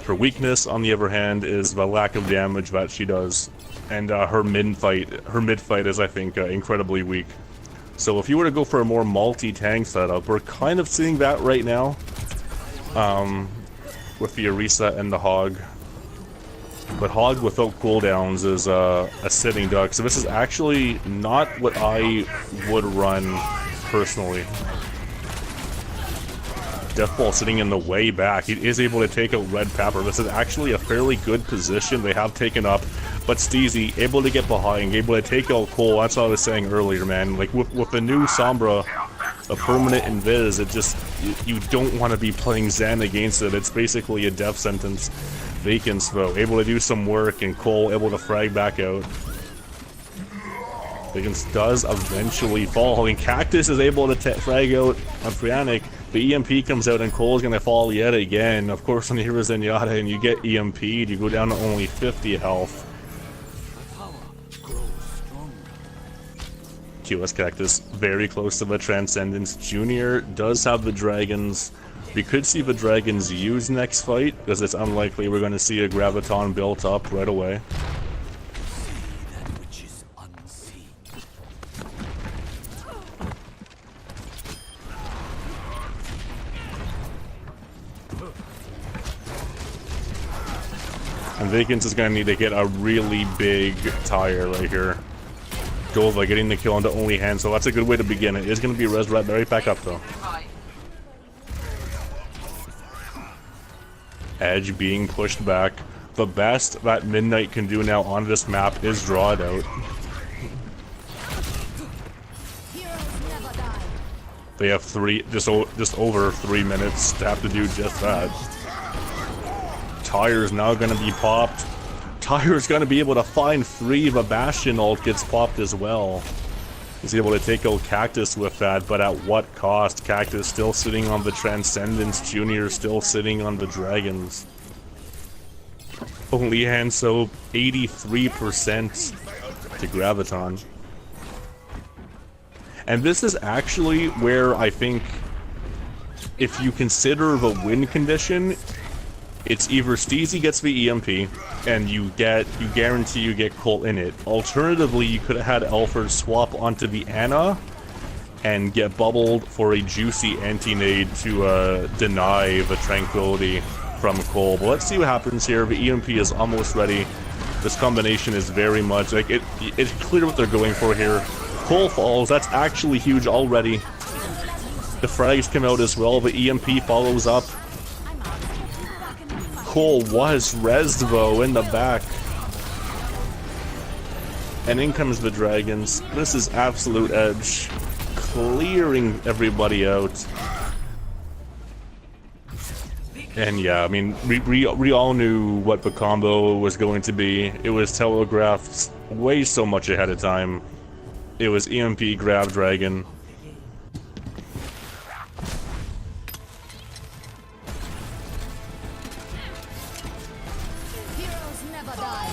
Speaker 7: Her weakness, on the other hand, is the lack of damage that she does, and her mid fight is, I think, incredibly weak. So if you were to go for a more multi-tank setup, we're kind of seeing that right now, with the Orisa and the Hog. But Hog without cooldowns is a sitting duck, so this is actually not what I would run personally. Deathball sitting in the way back. He is able to take out Red Pepper. This is actually a fairly good position they have taken up. But Steezy, able to get behind, able to take out Cole. That's what I was saying earlier, man. Like, with the new Sombra, a permanent invis, it just, you don't want to be playing Zen against it. It's basically a death sentence. Vacants, though, able to do some work, and Cole able to frag back out. Vacants does eventually fall, and Cactus is able to frag out on Frianic. The EMP comes out and Cole's gonna fall yet again. Of course, when you hear Zenyatta and you get EMP'd, you go down to only 50 health. QS Cactus very close to the Transcendence. Junior does have the Dragons. We could see the Dragons use next fight, because it's unlikely we're going to see a Graviton built up right away. And Vacants is going to need to get a really big tire right here. Dova getting the kill into only hand, so that's a good way to begin. It is going to be res right back up though. Edge being pushed back. The best that Midnight can do now on this map is draw it out. They have just over 3 minutes to have to do just that. Tire's now going to be popped. Tire's going to be able to find 3 if a Bastion ult gets popped as well. He's able to take out Cactus with that, but at what cost? Cactus still sitting on the Transcendence, Junior still sitting on the Dragons. Only Hanso 83% to Graviton. And this is actually where I think, if you consider the win condition, it's either Steezy gets the EMP, and you guarantee you get Colt in it. Alternatively, you could have had Alfred swap onto the Ana and get bubbled for a juicy anti-nade to deny the Tranquility from Cole. But let's see what happens here. The EMP is almost ready. This combination is very much like it's clear what they're going for here. Cole falls. That's actually huge already. The frags come out as well, the EMP follows up. Cole was rezzed though in the back. And in comes the dragons. This is absolute edge. Clearing everybody out. And yeah, I mean, we all knew what the combo was going to be. It was telegraphed way so much ahead of time. It was EMP grab dragon.
Speaker 6: Heroes never die.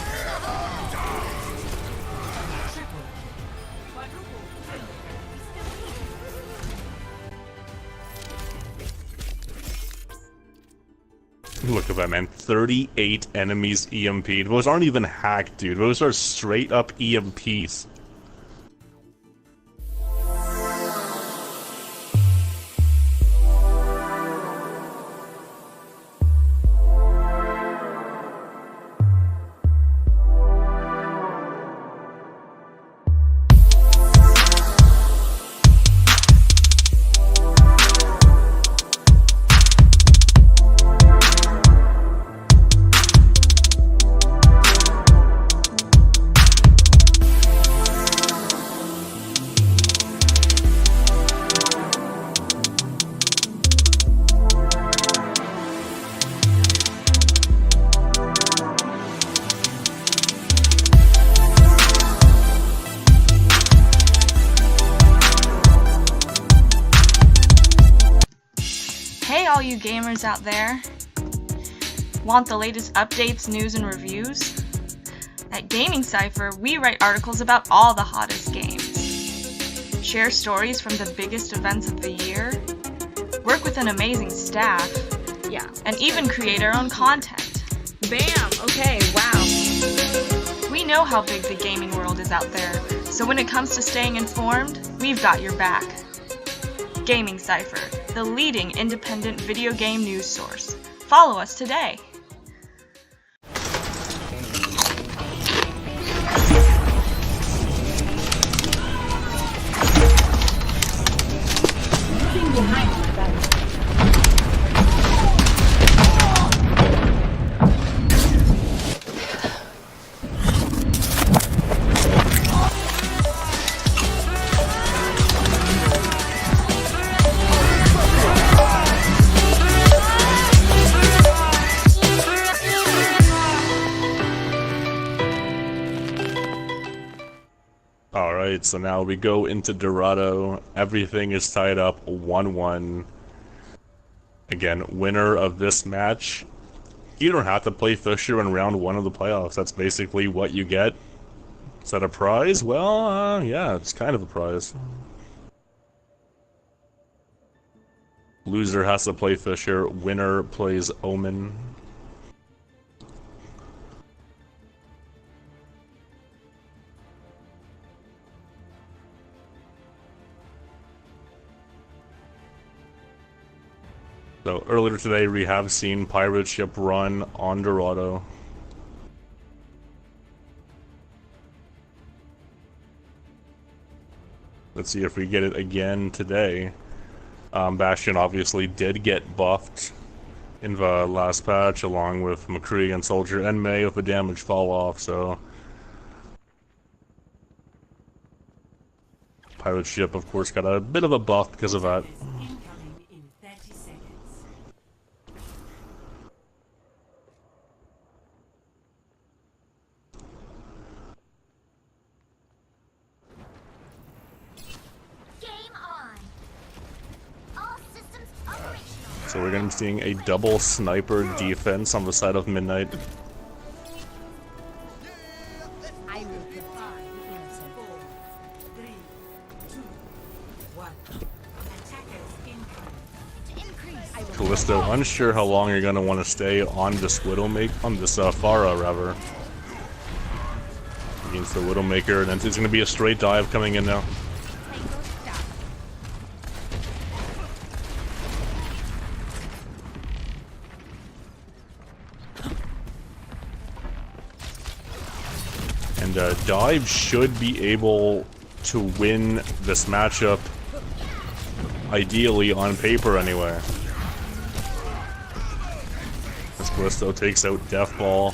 Speaker 7: Look at that, man. 38 enemies EMP'd. Those aren't even hacked, dude. Those are straight up EMPs.
Speaker 4: Hey all you gamers out there! Want the latest updates, news, and reviews? At Gaming Cypher, we write articles about all the hottest games. Share stories from the biggest events of the year. Work with an amazing staff.
Speaker 5: Yeah.
Speaker 4: And even create our own content.
Speaker 5: Bam! Okay, wow.
Speaker 4: We know how big the gaming world is out there, so when it comes to staying informed, we've got your back. Gaming Cypher, the leading independent video game news source. Follow us today.
Speaker 7: Alright, so now we go into Dorado. Everything is tied up 1-1. Again, winner of this match. You don't have to play Fisher in round 1 of the playoffs. That's basically what you get. Is that a prize? Well, yeah, it's kind of a prize. Loser has to play Fisher. Winner plays Omen. So earlier today we have seen pirate ship run on Dorado. Let's see if we get it again today. Bastion obviously did get buffed in the last patch, along with McCree and Soldier and May with a damage fall off, so pirate ship of course got a bit of a buff because of that.
Speaker 6: Incoming in 30 seconds.
Speaker 9: Game on. All systems operational.
Speaker 7: So we're going to be seeing a double sniper defense on the side of Midnight.
Speaker 6: I will provide the answer. 4, 3, 2, 1. Attackers incoming.
Speaker 7: Callisto, unsure how long you're going to want to stay on this Widowmaker, on this Pharah rather. Against the Widowmaker, and then it's going to be a straight dive coming in now. And Dive should be able to win this matchup. ideally on paper anyway. As Callisto takes out Death Ball.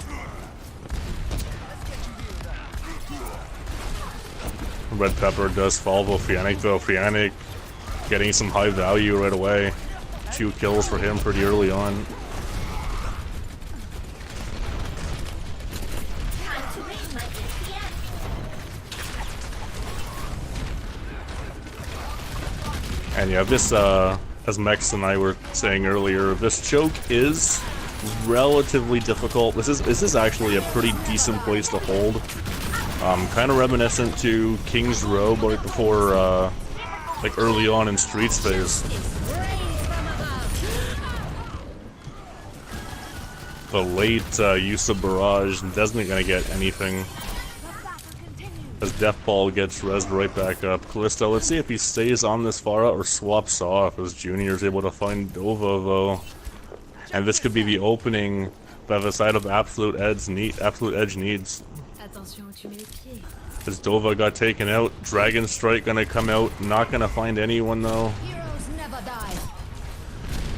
Speaker 7: Red Pepper does follow Volcanic though. Volcanic getting some high value right away. 2 kills for him pretty early on. And yeah, this, as Mex and I were saying earlier, this choke is relatively difficult. This is actually a pretty decent place to hold. Kind of reminiscent to King's Row, but before, like early on in Streets phase. The late use of Barrage isn't gonna get anything. As Death Ball gets rezzed right back up. Callisto, let's see if he stays on this far out or swaps off as Junior's able to find Dova though. And this could be the opening that the side of Absolute Edge needs. As Dova got taken out, Dragon Strike gonna come out, not gonna find anyone though.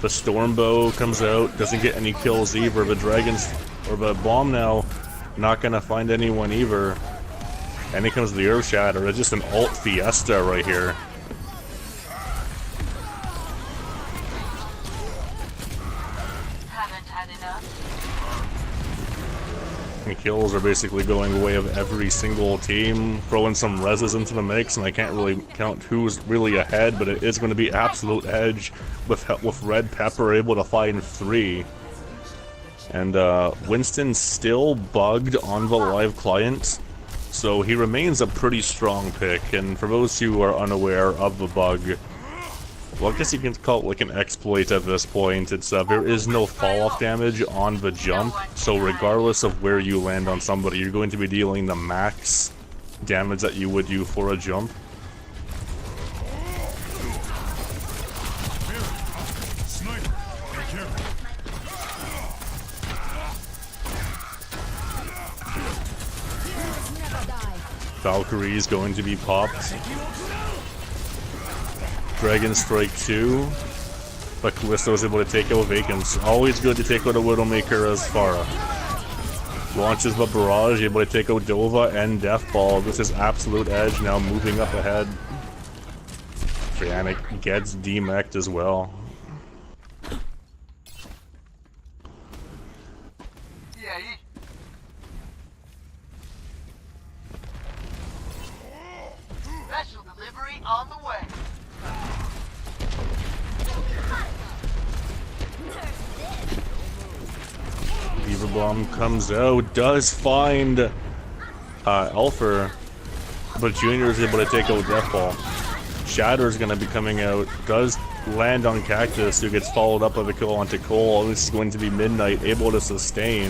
Speaker 7: The Stormbow comes out, doesn't get any kills either. The Bomb now, not gonna find anyone either. And here comes the Earth Shatter. It's just an alt fiesta right here.
Speaker 4: Haven't had enough.
Speaker 7: And kills are basically going the way of every single team. Throwing some reses into the mix, and I can't really count who's really ahead, but it is going to be Absolute Edge with Red Pepper able to find 3. And Winston's still bugged on the live client. So he remains a pretty strong pick, and for those who are unaware of the bug, well, I guess you can call it like an exploit at this point. It's there is no fall-off damage on the jump, so regardless of where you land on somebody, you're going to be dealing the max damage that you would do for a jump. Valkyrie is going to be popped. Dragon Strike 2. But Callisto is able to take out Vacants. Always good to take out a Widowmaker as Pharah. Launches the Barrage, able to take out Dova and Death Ball. This is Absolute Edge now moving up ahead. Trianic gets demeched as well.
Speaker 10: Special delivery on the way.
Speaker 7: Beaver Bomb comes out, does find Alpha, but Junior is able to take out Death Ball. Shatter is going to be coming out, does land on Cactus, who gets followed up with a kill onto Cole. This is going to be Midnight, able to sustain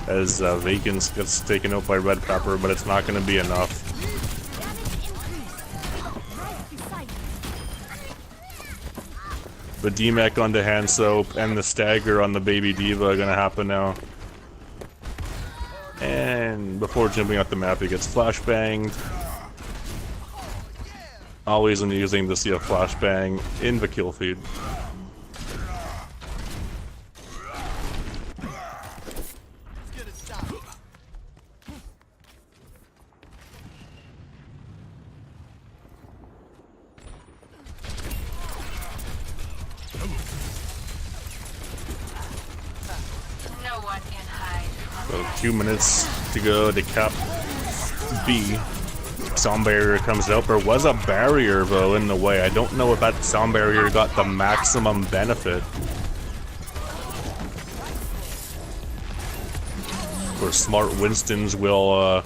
Speaker 7: as Vacants gets taken out by Red Pepper, but it's not going to be enough. The DMAC onto Hand Soap and the stagger on the Baby Diva are going to happen now. And before jumping off the map, he gets flashbanged. Always amusing to see a flashbang in the kill feed. So 2 minutes to go to cap B. Sound barrier comes out. There was a barrier though in the way. I don't know if that sound barrier got the maximum benefit. Or smart Winstons will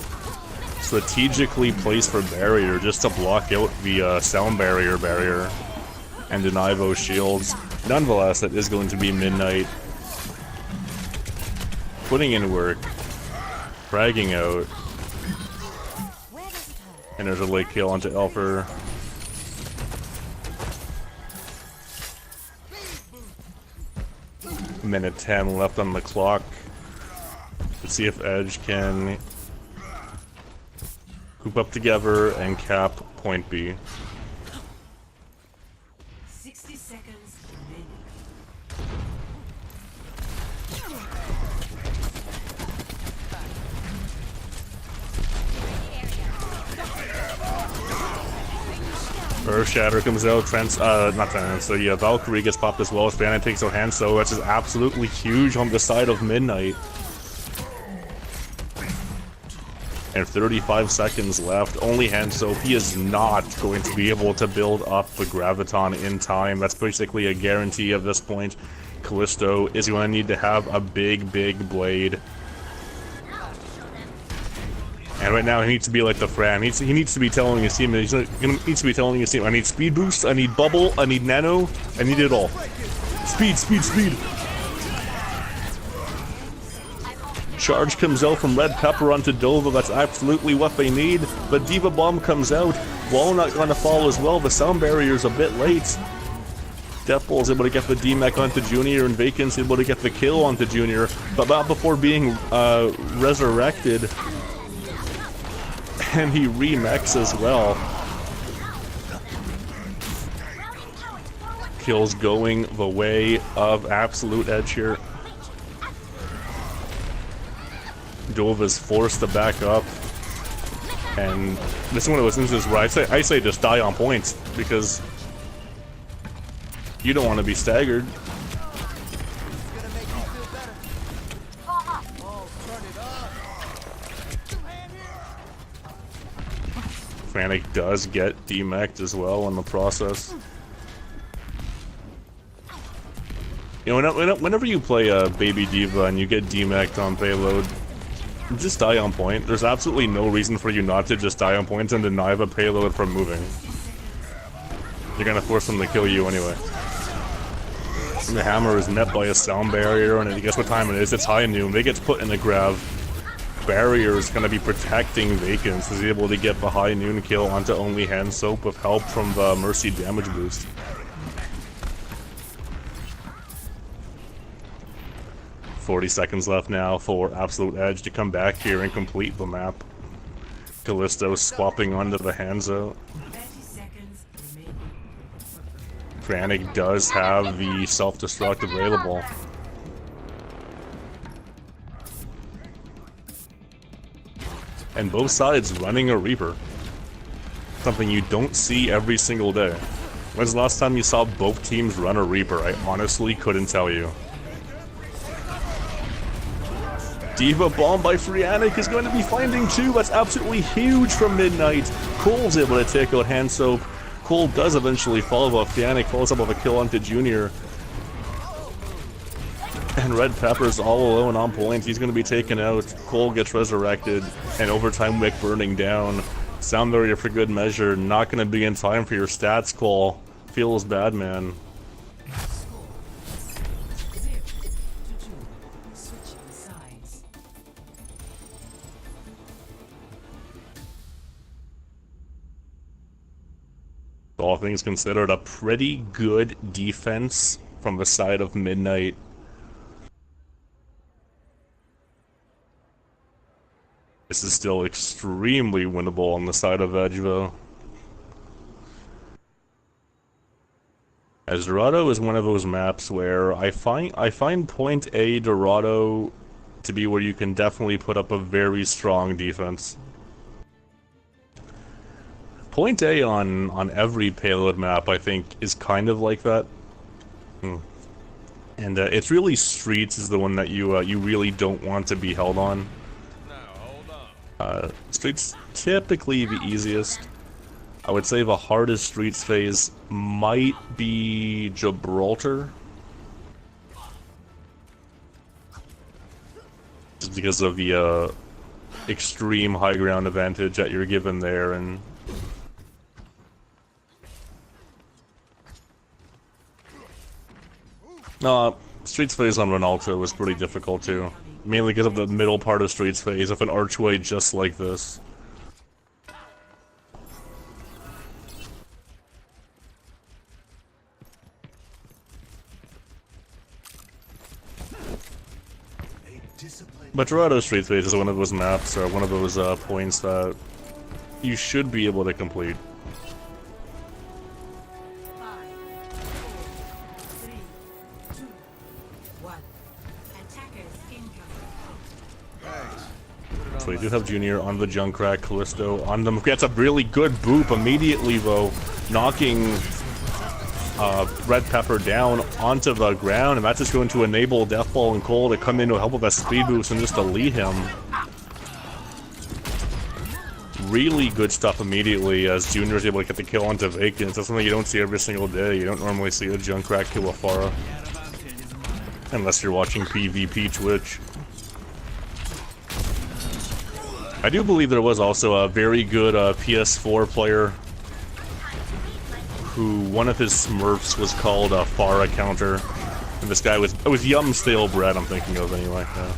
Speaker 7: strategically place for barrier just to block out the sound barrier and deny those shields. Nonetheless, it is going to be Midnight. Putting in work, fragging out, and there's a late kill onto Elfer. Minute 10 left on the clock. Let's see if Edge can hoop up together and cap point B. Earth Shatter comes out, not Trans, so yeah, Valkyrie gets popped as well as Bannon takes out Hanzo. That's just absolutely huge on the side of Midnight. And 35 seconds left, only Hanzo. He is not going to be able to build up the Graviton in time. That's basically a guarantee at this point. Callisto is going to need to have a big blade. And right now he needs to be like the Fran. He needs to be telling his team, he's needs to be telling his team, I need speed boost, I need bubble, I need nano, I need it all. Speed. Charge comes out from Red Pepper onto Dova, that's absolutely what they need. But Diva Bomb comes out, Walnut gonna fall as well, the sound barrier's a bit late. Deathball's able to get the D-Mech onto Junior, and Vacant's able to get the kill onto Junior, but not before being resurrected. And he remechs as well. Kills going the way of Absolute Edge here. Dova's forced to back up. And this is one of those instances where I say just die on points, because you don't want to be staggered. Frantic does get demeched as well in the process. You know, whenever you play Baby Diva and you get demeched on payload, just die on point. There's absolutely no reason for you not to just die on point and deny the payload from moving. You're gonna force them to kill you anyway. And the hammer is met by a sound barrier, and guess what time it is? It's high noon. They get put in a grav. Barrier is going to be protecting Vacants. Is able to get the high noon kill onto only Hand Soap with help from the Mercy damage boost. $40 left now for Absolute Edge to come back here and complete the map. Callisto swapping onto the Hanzo. Frantic does have the self-destruct available. And both sides running a Reaper. Something you don't see every single day. When's the last time you saw both teams run a Reaper? I honestly couldn't tell you. Diva Bomb by Frianic is going to be finding two. That's absolutely huge from Midnight. Cole's able to take out Hand Soap. Cole does eventually follow up. Frianic follows up with a kill onto Junior. And Red Pepper's all alone on point. He's going to be taken out. Cole gets resurrected. And Overtime Wick burning down. Sound barrier for good measure. Not going to be in time for your stats, Cole. Feels bad, man. All things considered, a pretty good defense from the side of Midnight. This is still extremely winnable on the side of Edge, though. As Dorado is one of those maps where I find Point A Dorado to be where you can definitely put up a very strong defense. Point A on every payload map, I think, is kind of like that. And it's really Streets is the one that you really don't want to be held on. Streets typically the easiest. I would say the hardest Streets phase might be Gibraltar. Just because of the extreme high ground advantage that you're given there, and Streets phase on Ronaldo was pretty difficult too. Mainly because of the middle part of Streets phase of an archway just like this. But Dorado Streets phase is one of those maps, or one of those points that you should be able to complete. So we do have Junior on the Junkrat, Callisto on them. Gets a really good boop immediately though, knocking Red Pepper down onto the ground, and that's just going to enable Deathball and Cole to come in to help with a speed boost and just delete him. Really good stuff immediately as Junior is able to get the kill onto Vacant. That's something you don't see every single day. You don't normally see a Junkrat kill a Pharah. Unless you're watching PvP Twitch. I do believe there was also a very good PS4 player who one of his smurfs was called a Pharah counter. And this guy was, it was Yum Stale Bread I'm thinking of anyway. Yeah.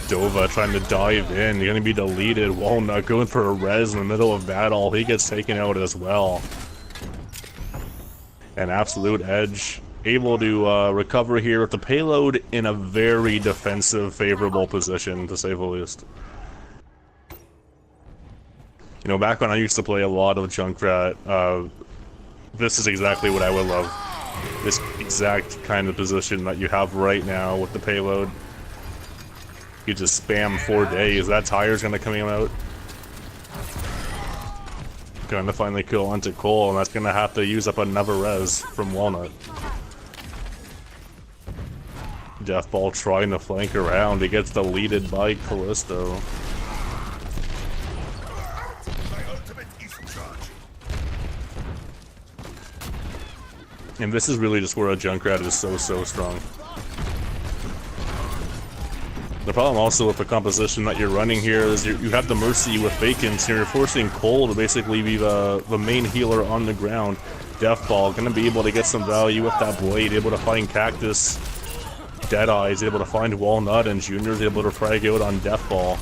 Speaker 7: Dova trying to dive in, you're gonna be deleted. Walnut going for a res in the middle of battle, he gets taken out as well. And Absolute Edge able to recover here with the payload in a very defensive, favorable position, to say the least. You know, back when I used to play a lot of Junkrat, this is exactly what I would love. This exact kind of position that you have right now with the payload. You just spam 4 days, that tire's gonna come out. Gonna finally kill onto Cole, and that's gonna have to use up another res from Walnut. Deathball trying to flank around, he gets deleted by Callisto. And this is really just where a Junkrat is so strong. The problem also with the composition that you're running here is you have the Mercy with Vacants here. You're forcing Cole to basically be the main healer on the ground. Deathball gonna be able to get some value with that blade, able to find Cactus. Deadeye is able to find Walnut, and Junior's able to frag out on Deathball.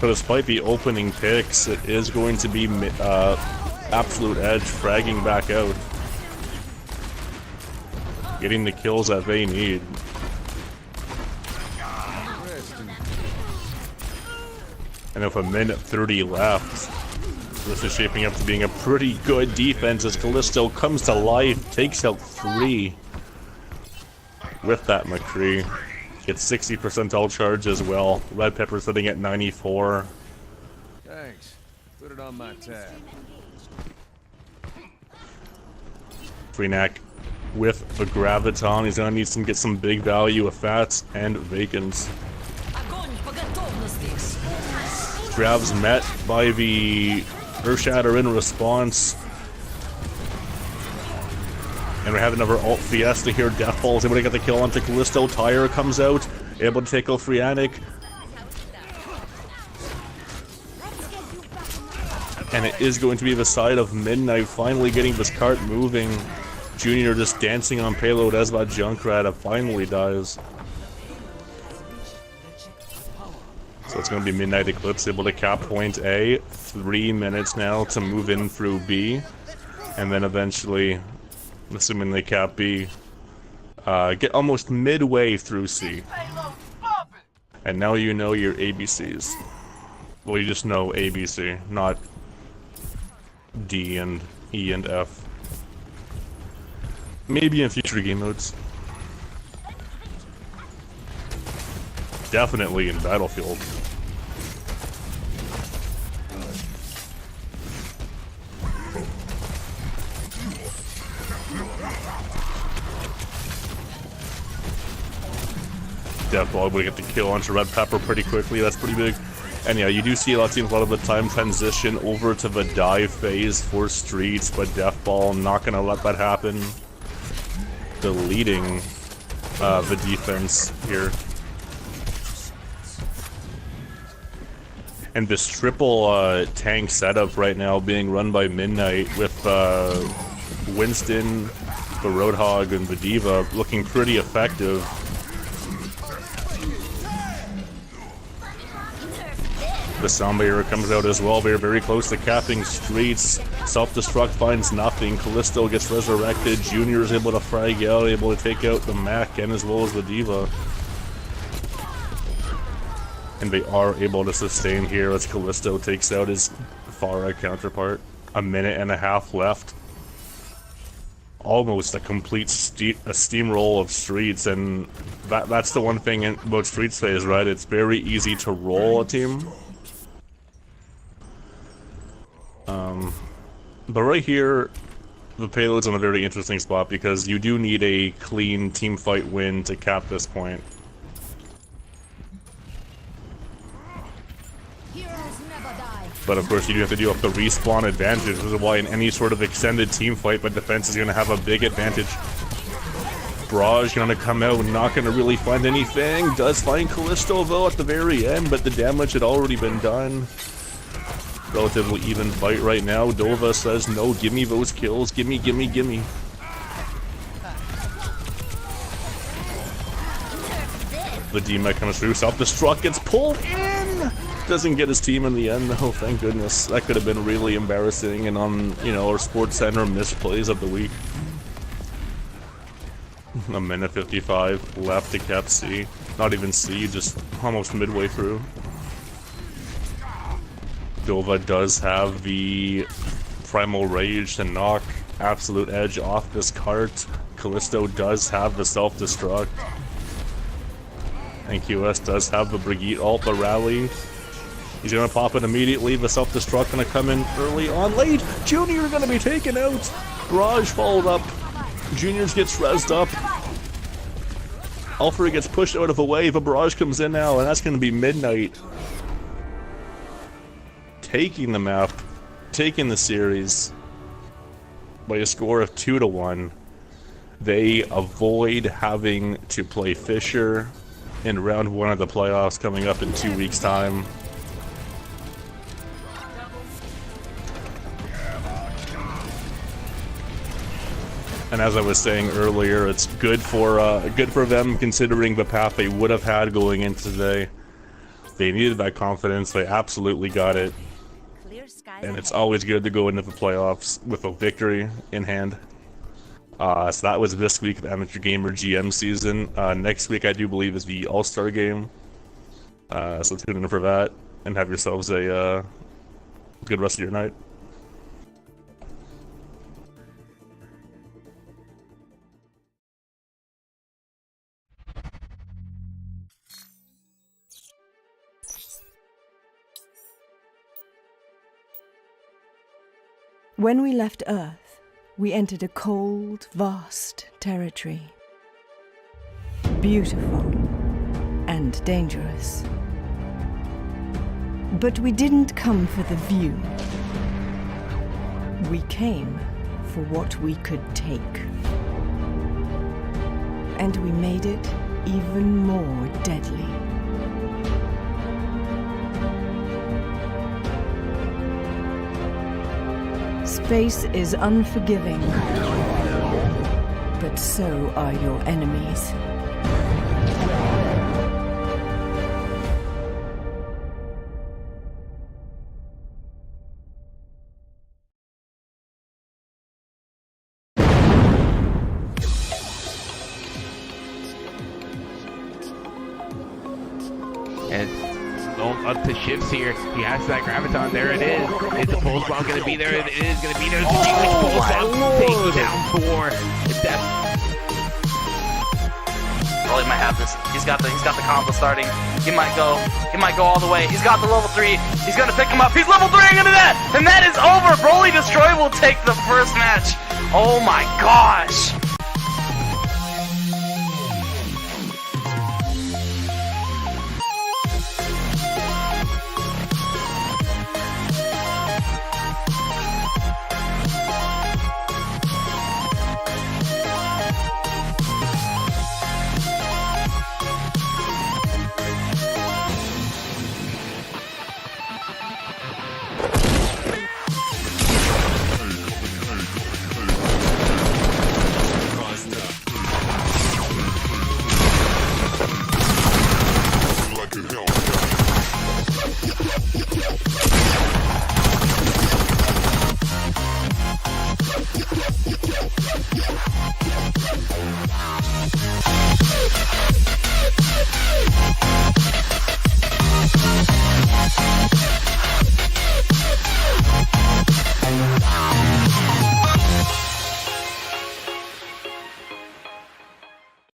Speaker 7: But despite the opening picks, it is going to be Absolute Edge fragging back out. Getting the kills that they need. And with a minute 30 left, this is shaping up to being a pretty good defense as Callisto comes to life, takes out 3 with that McCree. Gets 60% all charge as well. Red Pepper sitting at 94.
Speaker 8: Thanks. Put it on my tab.
Speaker 7: Freenac with the Graviton. He's gonna need to get some big value of Fats and Vacants. Grav's met by the Earthshatter in response. And we have another Alt Fiesta here. Deathball is able to get the kill onto Callisto. Tyre comes out, able to take out Freanic. And it is going to be the side of Midnight finally getting this cart moving. Junior just dancing on payload as that Junkrat finally dies. So it's going to be Midnight Eclipse able to cap point A. 3 minutes now to move in through B. And then eventually, assuming they cap B, get almost midway through C. And now you know your ABCs. Well, you just know ABC, not D and E and F. Maybe in future game modes. Definitely in Battlefield. Deathball able to get the kill onto Red Pepper pretty quickly, that's pretty big. And yeah, you do see a lot of the time transition over to the dive phase for Streets, but Deathball not gonna let that happen. Deleting the defense here. And this triple tank setup right now being run by Midnight with Winston, the Roadhog, and the Diva looking pretty effective. The Soundbarrier comes out as well. They're very close to capping Streets. Self-destruct finds nothing. Callisto gets resurrected. Junior is able to frag out, able to take out the Mac and as well as the Diva. And they are able to sustain here as Callisto takes out his Pharah counterpart. 1.5 minutes left. almost a complete steamroll of streets, and that's the one thing about Streets phase, right? It's very easy to roll a team. But right here, the payload's in a very interesting spot because you do need a clean team fight win to cap this point. But of course you do have to deal with the respawn advantage, which is why in any sort of extended team fight, but defense is going to have a big advantage. Barrage going to come out, not going to really find anything. Does find Callisto though at the very end, but the damage had already been done. Relatively even fight right now. Dova says, no, give me those kills. Gimme, gimme, gimme. The D-Mech comes through. Self-destruct gets pulled in! Doesn't get his team in the end, though. Thank goodness. That could have been really embarrassing and on, you know, our Sports Center misplays of the week. A minute 55 left to cap C. Not even C, just almost midway through. Dova does have the Primal Rage to knock Absolute Edge off this cart. Callisto does have the self-destruct. And QS does have the Brigitte ult, the rally. He's gonna pop it immediately. The self-destruct gonna come in early on. Late! Junior gonna be taken out! Barrage followed up. Juniors gets rezzed up. Alfred gets pushed out of the way, but Barrage comes in now, and that's gonna be Midnight. Taking the map, taking the series by a score of 2-1. They avoid having to play Fisher in round 1 of the playoffs coming up in 2 weeks' time. And as I was saying earlier, it's good for them considering the path they would have had going into today. They needed that confidence. They absolutely got it. And it's always good to go into the playoffs with a victory in hand. So that was this week of Amateur Gamer GM season. Next week I do believe is the All-Star game. So tune in for that and have yourselves a good rest of your night.
Speaker 1: When we left Earth, we entered a cold, vast territory. Beautiful and dangerous. But we didn't come for the view. We came for what we could take. And we made it even more deadly. Space is unforgiving, but so are your enemies.
Speaker 2: Up to shifts here. He has that graviton. There it is. Is the pulse bomb going to be there? It is going to be there. Pulse bomb takes down 4.
Speaker 3: Rolly might have this. He's got the combo starting. He might go all the way. He's got the level 3. He's gonna pick him up. He's level 3 into that, and that is over. Broly Destroy will take the first match. Oh my gosh.